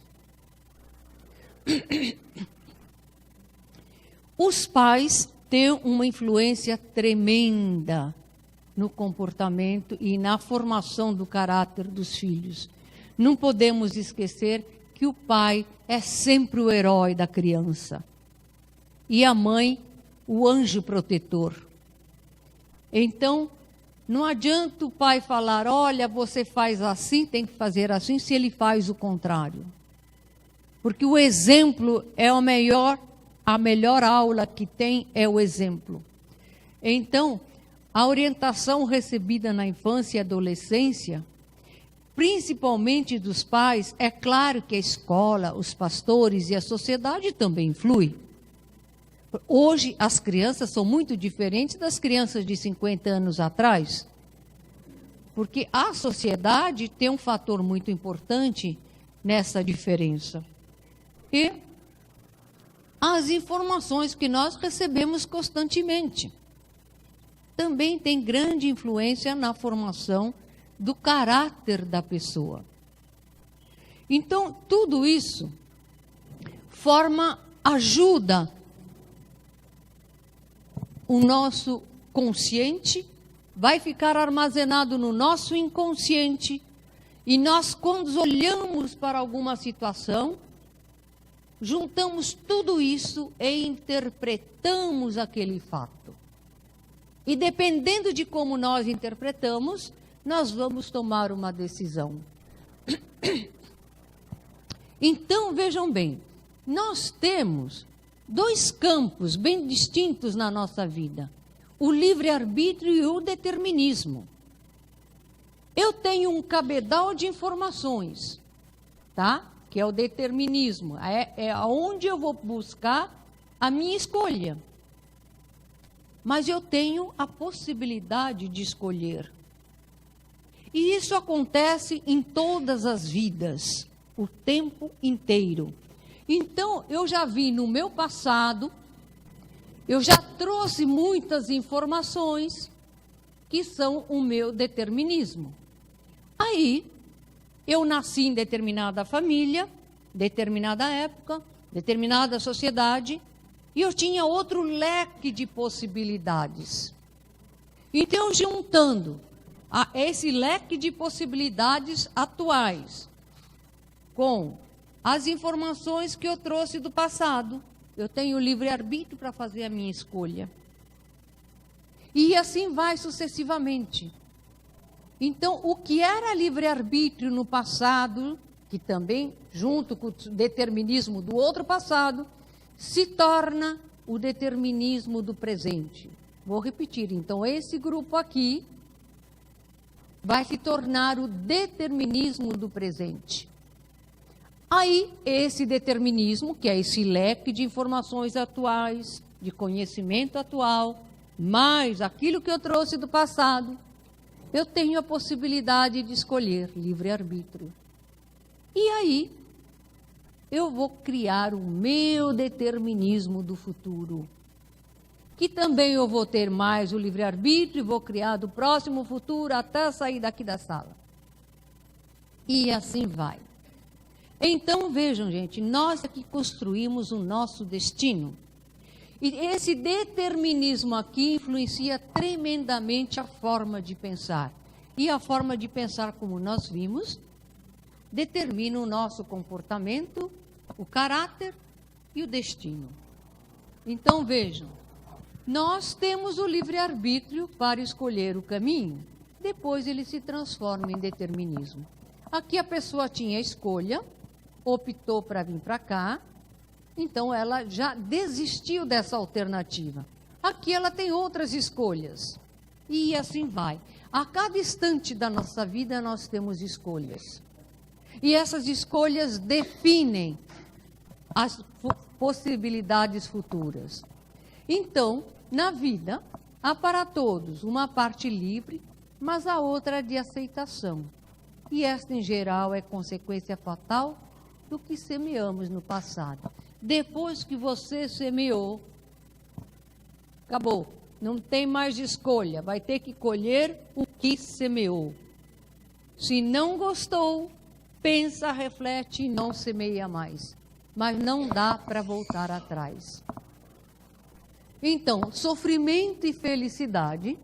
Os pais têm uma influência tremenda no comportamento e na formação do caráter dos filhos. Não podemos esquecer que o pai é sempre o herói da criança e a mãe o anjo protetor. Então, não adianta o pai falar, olha, você faz assim, tem que fazer assim, se ele faz o contrário. Porque o exemplo é a melhor aula que tem é o exemplo. Então, a orientação recebida na infância e adolescência, principalmente dos pais, é claro que a escola, os pastores e a sociedade também influem. Hoje, as crianças são muito diferentes das crianças de 50 anos atrás, porque a sociedade tem um fator muito importante nessa diferença. E as informações que nós recebemos constantemente também têm grande influência na formação do caráter da pessoa. Então, tudo isso ajuda o nosso consciente, vai ficar armazenado no nosso inconsciente, e nós, quando olhamos para alguma situação, juntamos tudo isso e interpretamos aquele fato. E dependendo de como nós interpretamos, nós vamos tomar uma decisão. Então, vejam bem, nós temos dois campos bem distintos na nossa vida: o livre-arbítrio e o determinismo. Eu tenho um cabedal de informações, tá? Que é o determinismo, é onde eu vou buscar a minha escolha. Mas eu tenho a possibilidade de escolher. E isso acontece em todas as vidas, o tempo inteiro. Então, eu já vi no meu passado, eu já trouxe muitas informações que são o meu determinismo. Aí, eu nasci em determinada família, determinada época, determinada sociedade, e eu tinha outro leque de possibilidades. Então, juntando esse leque de possibilidades atuais com as informações que eu trouxe do passado, eu tenho livre-arbítrio para fazer a minha escolha. E assim vai sucessivamente. Então, o que era livre-arbítrio no passado, que também, junto com o determinismo do outro passado, se torna o determinismo do presente. Vou repetir, então, esse grupo aqui vai se tornar o determinismo do presente. Aí, esse determinismo, que é esse leque de informações atuais, de conhecimento atual, mais aquilo que eu trouxe do passado, eu tenho a possibilidade de escolher livre-arbítrio. E aí, eu vou criar o meu determinismo do futuro, que também eu vou ter mais o livre-arbítrio e vou criar do próximo futuro até sair daqui da sala. E assim vai. Então, vejam, gente, nós aqui construímos o nosso destino. E esse determinismo aqui influencia tremendamente a forma de pensar. E a forma de pensar, como nós vimos, determina o nosso comportamento, o caráter e o destino. Então, vejam, nós temos o livre-arbítrio para escolher o caminho, depois ele se transforma em determinismo. Aqui a pessoa tinha escolha, optou para vir para cá, então ela já desistiu dessa alternativa. Aqui ela tem outras escolhas. E assim vai. A cada instante da nossa vida nós temos escolhas. E essas escolhas definem as possibilidades futuras. Então, na vida, há para todos uma parte livre, mas a outra de aceitação. E esta, em geral, é consequência fatal do que semeamos no passado. Depois que você semeou, acabou. Não tem mais escolha. Vai ter que colher o que semeou. Se não gostou, pensa, reflete e não semeia mais. Mas não dá para voltar atrás. Então, sofrimento e felicidade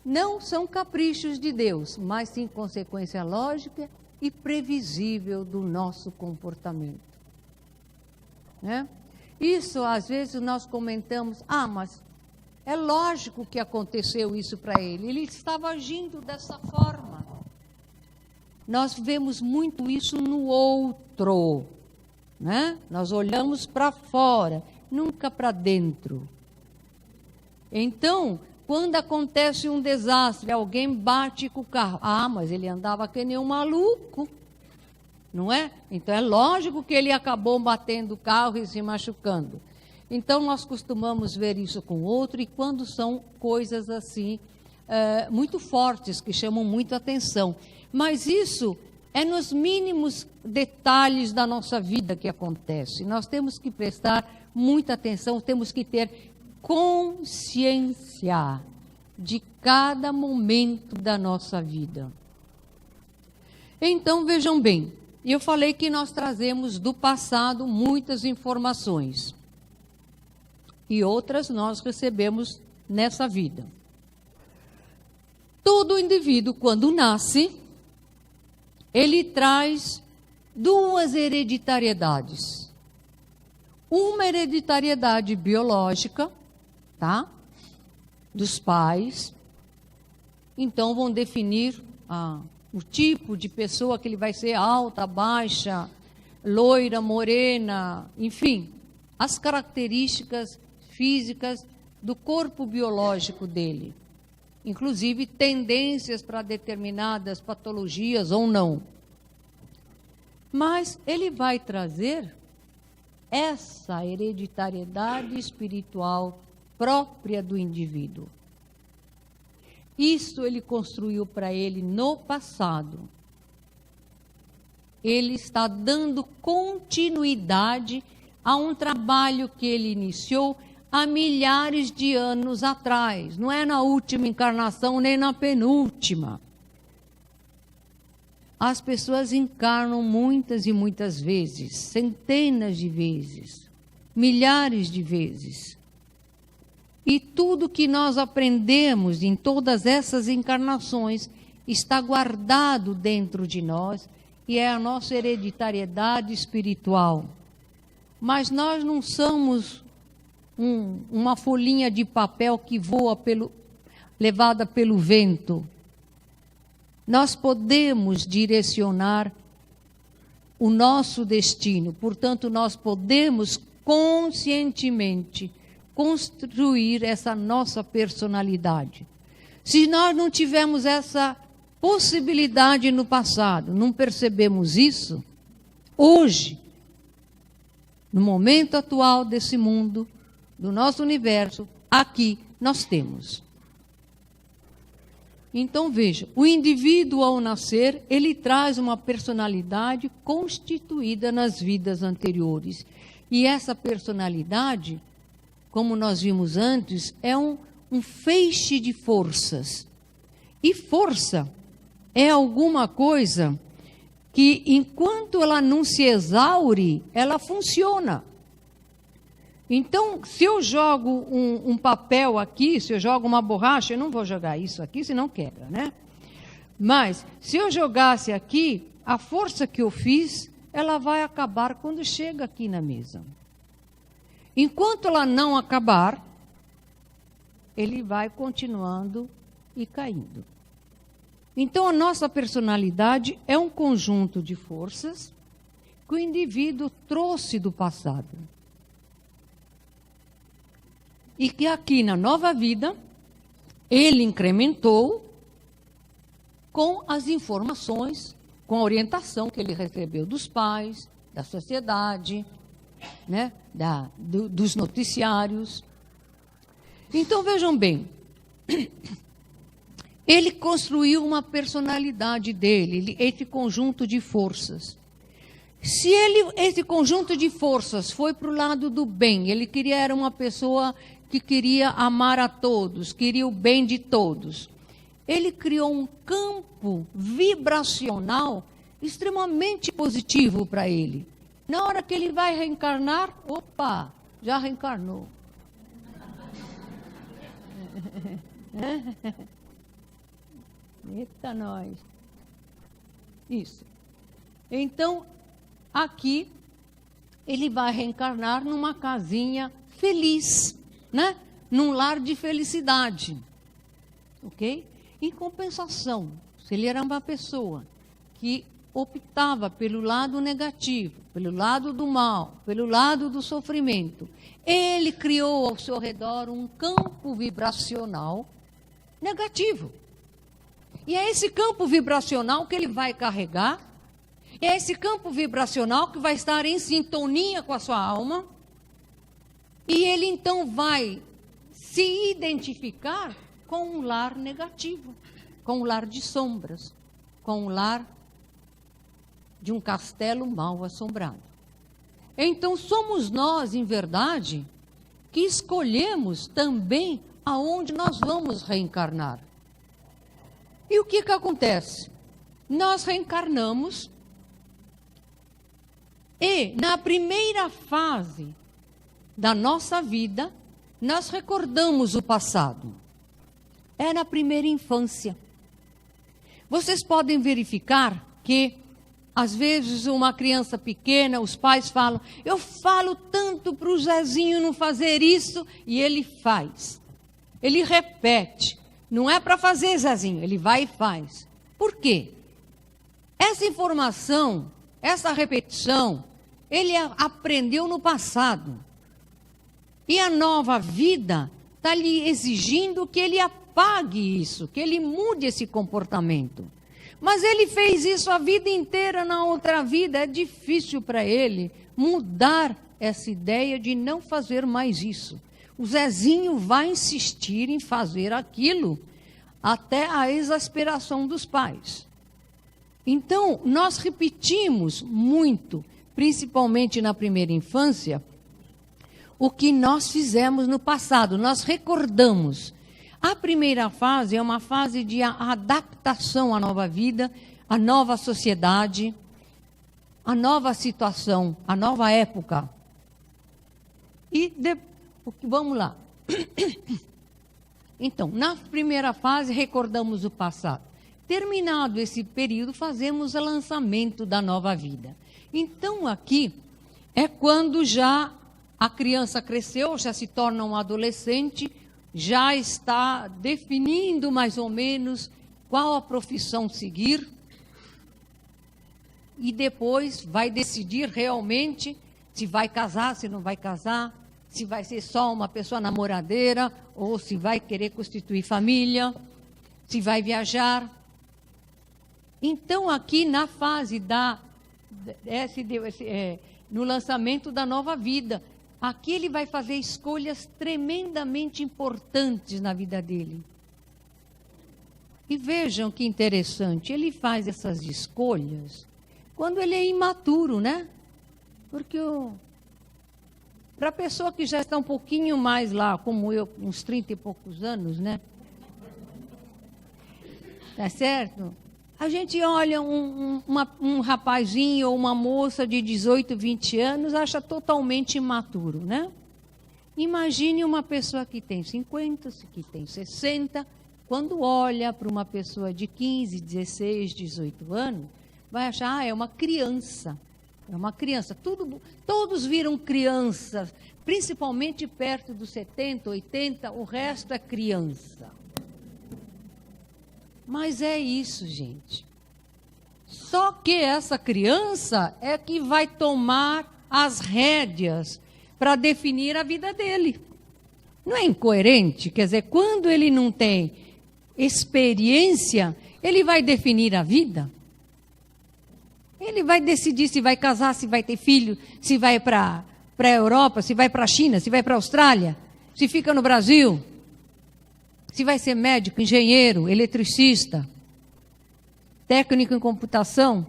não são caprichos de Deus, mas sim consequência lógica e previsível do nosso comportamento. Né? Isso, às vezes, nós comentamos, mas é lógico que aconteceu isso para ele. Ele estava agindo dessa forma. Nós vemos muito isso no outro. Né? Nós olhamos para fora, nunca para dentro. Então, quando acontece um desastre, alguém bate com o carro. Mas ele andava que nem um maluco. Não é? Então, é lógico que ele acabou batendo o carro e se machucando. Então, nós costumamos ver isso com o outro, e quando são coisas assim, muito fortes, que chamam muito atenção. Mas isso é nos mínimos detalhes da nossa vida que acontece. Nós temos que prestar muita atenção, temos que ter consciência de cada momento da nossa vida. Então, vejam bem, E eu falei que nós trazemos do passado muitas informações. E outras nós recebemos nessa vida. Todo indivíduo, quando nasce, ele traz duas hereditariedades. Uma hereditariedade biológica, tá? Dos pais. Então, vão definir o tipo de pessoa que ele vai ser: alta, baixa, loira, morena, enfim, as características físicas do corpo biológico dele. Inclusive tendências para determinadas patologias ou não. Mas ele vai trazer essa hereditariedade espiritual própria do indivíduo. Isso ele construiu para ele no passado. Ele está dando continuidade a um trabalho que ele iniciou há milhares de anos atrás. Não é na última encarnação, nem na penúltima. As pessoas encarnam muitas e muitas vezes, centenas de vezes, milhares de vezes. E tudo que nós aprendemos em todas essas encarnações está guardado dentro de nós e é a nossa hereditariedade espiritual. Mas nós não somos uma folhinha de papel que voa levada pelo vento. Nós podemos direcionar o nosso destino, portanto, nós podemos conscientemente construir essa nossa personalidade. Se nós não tivemos essa possibilidade no passado, não percebemos isso, hoje, no momento atual desse mundo, do nosso universo, aqui nós temos. Então, veja, o indivíduo ao nascer, ele traz uma personalidade constituída nas vidas anteriores. E essa personalidade, como nós vimos antes, é um feixe de forças. E força é alguma coisa que, enquanto ela não se exaure, ela funciona. Então, se eu jogo um papel aqui, se eu jogo uma borracha, eu não vou jogar isso aqui, senão quebra, né? Mas, se eu jogasse aqui, a força que eu fiz, ela vai acabar quando chega aqui na mesa. Enquanto ela não acabar, ele vai continuando e caindo. Então, a nossa personalidade é um conjunto de forças que o indivíduo trouxe do passado. E que aqui na nova vida, ele incrementou com as informações, com a orientação que ele recebeu dos pais, da sociedade, né, dos noticiários. Então, vejam bem, ele construiu uma personalidade dele, esse conjunto de forças. Se esse conjunto de forças foi para o lado do bem, ele era uma pessoa que queria amar a todos, queria o bem de todos. Ele criou um campo vibracional extremamente positivo para ele. Na hora que ele vai reencarnar, opa, já reencarnou. Eita, nós. Isso. Então, aqui, ele vai reencarnar numa casinha feliz, né? Num lar de felicidade. Ok? Em compensação, se ele era uma pessoa que optava pelo lado negativo, pelo lado do mal, pelo lado do sofrimento, ele criou ao seu redor um campo vibracional negativo. E é esse campo vibracional que ele vai carregar, é esse campo vibracional que vai estar em sintonia com a sua alma, e ele então vai se identificar com um lar negativo, com um lar de sombras, com um lar de um castelo mal assombrado. Então somos nós, em verdade, que escolhemos também aonde nós vamos reencarnar. E o que acontece? Nós reencarnamos E na primeira fase da nossa vida, nós recordamos o passado. É na primeira infância. Vocês podem verificar que, às vezes, uma criança pequena, os pais falam, eu falo tanto para o Zezinho não fazer isso, e ele faz. Ele repete. Não é para fazer, Zezinho, ele vai e faz. Por quê? Essa informação, essa repetição, ele aprendeu no passado. E a nova vida está lhe exigindo que ele apague isso, que ele mude esse comportamento. Mas ele fez isso a vida inteira na outra vida. É difícil para ele mudar essa ideia de não fazer mais isso. O Zezinho vai insistir em fazer aquilo até a exasperação dos pais. Então, nós repetimos muito, principalmente na primeira infância, o que nós fizemos no passado. Nós recordamos. A primeira fase é uma fase de adaptação à nova vida, à nova sociedade, à nova situação, à nova época. E vamos lá. Então, na primeira fase, recordamos o passado. Terminado esse período, fazemos o lançamento da nova vida. Então, aqui é quando já a criança cresceu, já se torna um adolescente, já está definindo mais ou menos qual a profissão seguir. E depois vai decidir realmente se vai casar, se não vai casar, se vai ser só uma pessoa namoradeira, ou se vai querer constituir família, se vai viajar. Então, aqui na fase no lançamento da nova vida, aqui ele vai fazer escolhas tremendamente importantes na vida dele. E vejam que interessante, ele faz essas escolhas quando ele é imaturo, né? Porque para a pessoa que já está um pouquinho mais lá, como eu, uns 30 e poucos anos, né? Tá certo? A gente olha um rapazinho ou uma moça de 18, 20 anos, acha totalmente imaturo, né? Imagine uma pessoa que tem 50, que tem 60, quando olha para uma pessoa de 15, 16, 18 anos, vai achar, é uma criança. É uma criança. Todos viram crianças, principalmente perto dos 70, 80, o resto é criança. Mas é isso, gente. Só que essa criança é que vai tomar as rédeas para definir a vida dele. Não é incoerente? Quer dizer, quando ele não tem experiência, ele vai definir a vida? Ele vai decidir se vai casar, se vai ter filho, se vai para a Europa, se vai para a China, se vai para a Austrália, se fica no Brasil, se vai ser médico, engenheiro, eletricista, técnico em computação.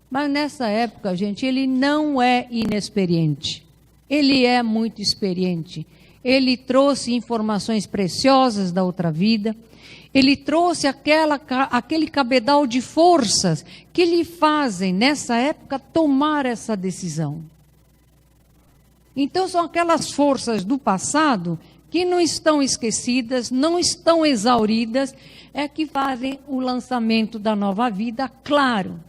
Mas nessa época, gente, ele não é inexperiente. Ele é muito experiente. Ele trouxe informações preciosas da outra vida. Ele trouxe aquele cabedal de forças que lhe fazem, nessa época, tomar essa decisão. Então, são aquelas forças do passado que não estão esquecidas, não estão exauridas, é que fazem o lançamento da nova vida, claro,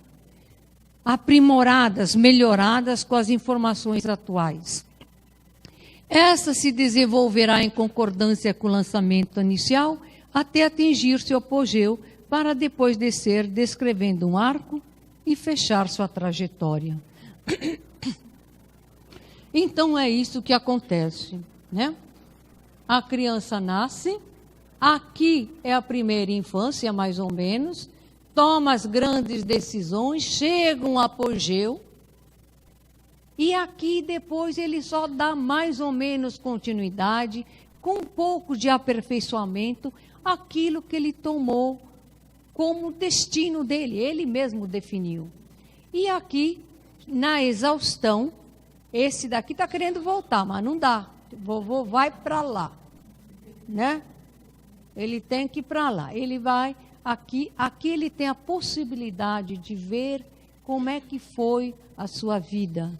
aprimoradas, melhoradas com as informações atuais. Essa se desenvolverá em concordância com o lançamento inicial, até atingir seu apogeu, para depois descer, descrevendo um arco e fechar sua trajetória. Então, é isso que acontece, né? A criança nasce, aqui é a primeira infância, mais ou menos, toma as grandes decisões, chega um apogeu, e aqui depois ele só dá mais ou menos continuidade, com um pouco de aperfeiçoamento, aquilo que ele tomou como destino dele, ele mesmo definiu. E aqui, na exaustão, esse daqui está querendo voltar, mas não dá. Vovô vai para lá, né? Ele tem que ir para lá. Ele vai aqui ele tem a possibilidade de ver como é que foi a sua vida.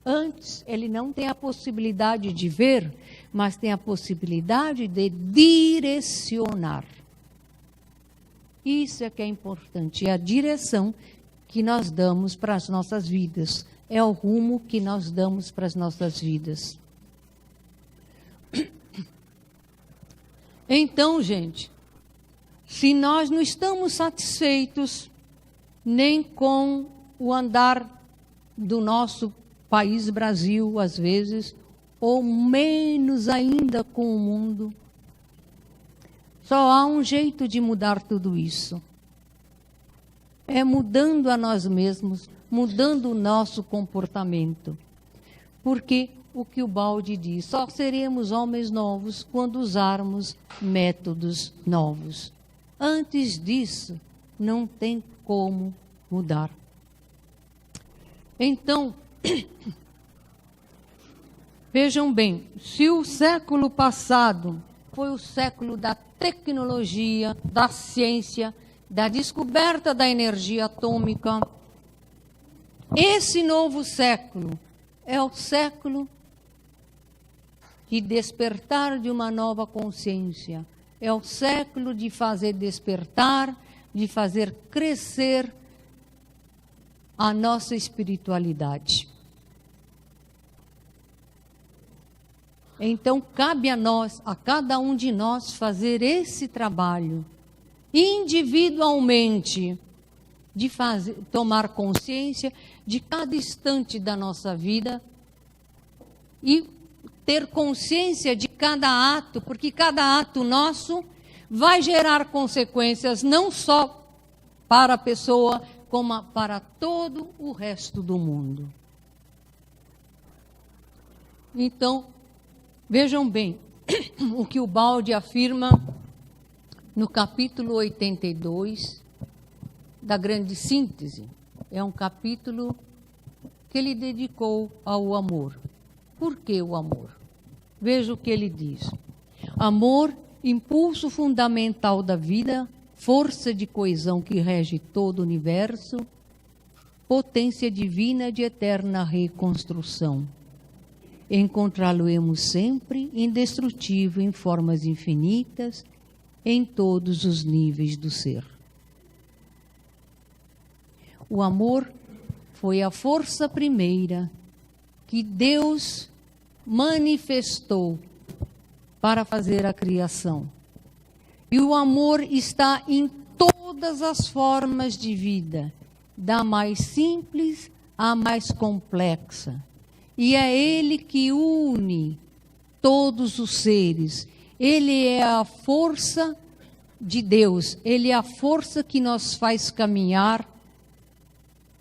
Antes, ele não tem a possibilidade de ver, mas tem a possibilidade de direcionar. Isso é que é importante, é a direção que nós damos para as nossas vidas. É o rumo que nós damos para as nossas vidas. Então, gente, se nós não estamos satisfeitos nem com o andar do nosso país Brasil, às vezes, ou menos ainda com o mundo, só há um jeito de mudar tudo isso. É mudando a nós mesmos, mudando o nosso comportamento. Porque o que o Baldi diz, só seremos homens novos quando usarmos métodos novos. Antes disso, não tem como mudar. Então, vejam bem, se o século passado foi o século da tecnologia, da ciência, da descoberta da energia atômica, esse novo século é o século de despertar de uma nova consciência. É o século de fazer despertar, de fazer crescer a nossa espiritualidade. Então, cabe a nós, a cada um de nós, fazer esse trabalho individualmente, de tomar consciência de cada instante da nossa vida e ter consciência de cada ato, porque cada ato nosso vai gerar consequências não só para a pessoa, como para todo o resto do mundo. Então, vejam bem o que o Baldi afirma no capítulo 82 da Grande Síntese. É um capítulo que ele dedicou ao amor. Por que o amor? Veja o que ele diz. Amor, impulso fundamental da vida, força de coesão que rege todo o universo, potência divina de eterna reconstrução. Encontrá-lo-emos sempre indestrutível em formas infinitas, em todos os níveis do ser. O amor foi a força primeira que Deus manifestou para fazer a criação. E o amor está em todas as formas de vida, da mais simples à mais complexa. E é ele que une todos os seres. Ele é a força de Deus, ele é a força que nos faz caminhar,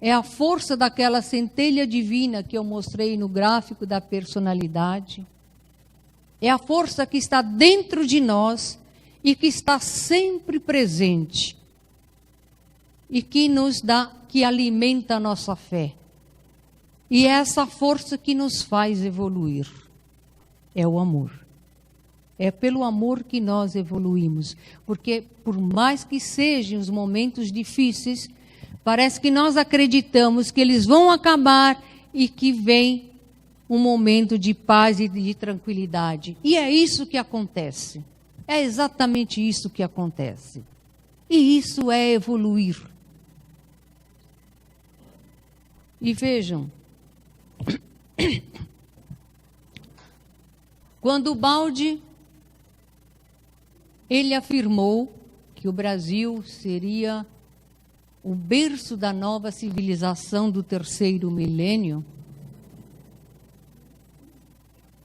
é a força daquela centelha divina que eu mostrei no gráfico da personalidade. É a força que está dentro de nós e que está sempre presente e que nos dá, que alimenta a nossa fé. E é essa força que nos faz evoluir. É o amor. É pelo amor que nós evoluímos. Porque, por mais que sejam os momentos difíceis, parece que nós acreditamos que eles vão acabar e que vem um momento de paz e de tranquilidade. E é isso que acontece. É exatamente isso que acontece. E isso é evoluir. E vejam, quando o Baldi ele afirmou que o Brasil seria o berço da nova civilização do terceiro milênio,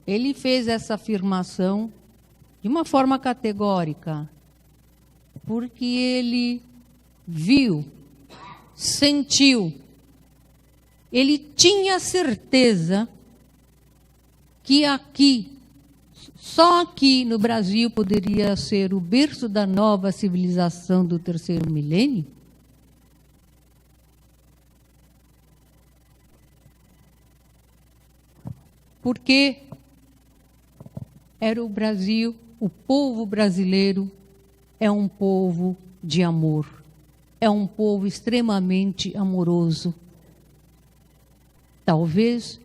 ele fez essa afirmação de uma forma categórica, porque ele viu, sentiu, ele tinha certeza que aqui, só aqui no Brasil poderia ser o berço da nova civilização do terceiro milênio. Porque era o Brasil, o povo brasileiro é um povo de amor, é um povo extremamente amoroso. Talvez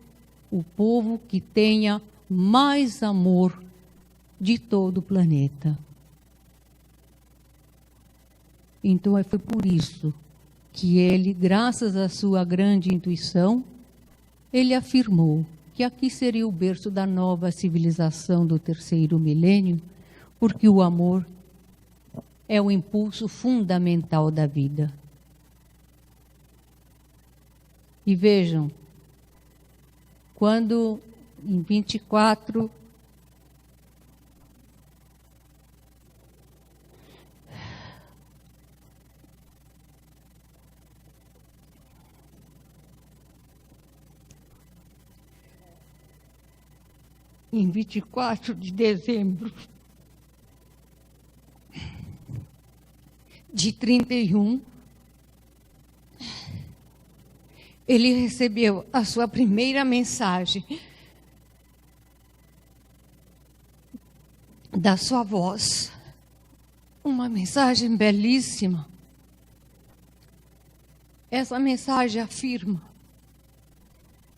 o povo que tenha mais amor de todo o planeta. Então, foi por isso que ele, graças à sua grande intuição, ele afirmou que aqui seria o berço da nova civilização do terceiro milênio, porque o amor é o impulso fundamental da vida. E vejam, quando em 24 de dezembro de 31, ele recebeu a sua primeira mensagem da sua voz, uma mensagem belíssima. Essa mensagem afirma,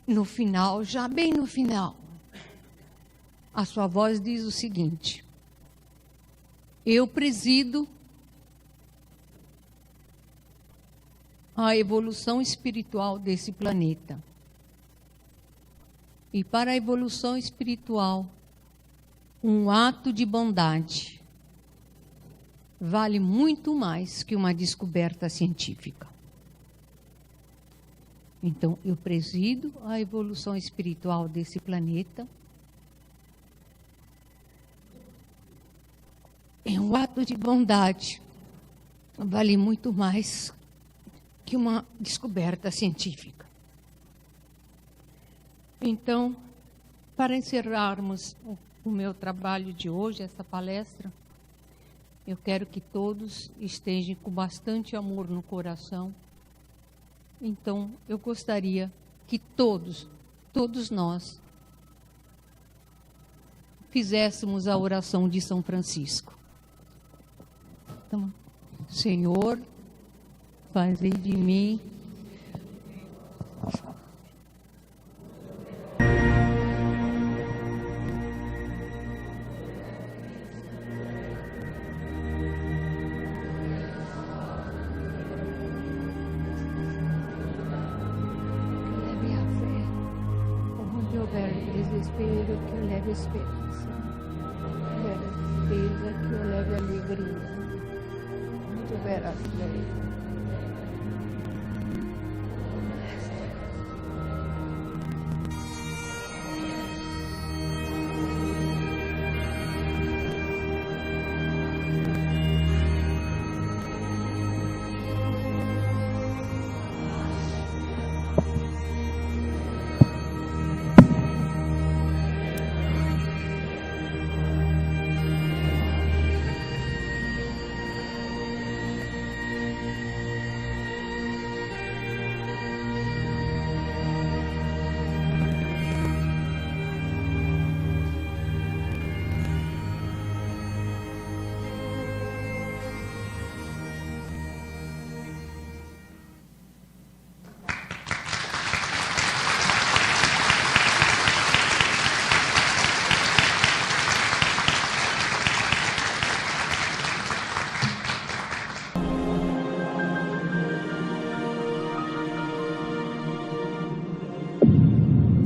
no final, já bem no final, a sua voz diz o seguinte: eu presido a evolução espiritual desse planeta. E para a evolução espiritual, um ato de bondade vale muito mais que uma descoberta científica. Então, eu presido a evolução espiritual desse planeta. É um ato de bondade, vale muito mais que uma descoberta científica. Então, para encerrarmos o meu trabalho de hoje, essa palestra, eu quero que todos estejam com bastante amor no coração. Então, eu gostaria que todos nós, fizéssemos a oração de São Francisco. Então, Senhor, fazei de mim desespero, que eu leve esperança, que houver tristeza, que eu leve alegria, onde houver fé.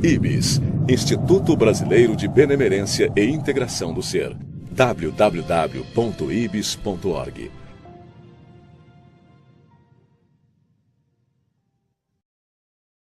IBS, Instituto Brasileiro de Benemerência e Integração do Ser. www.ibis.org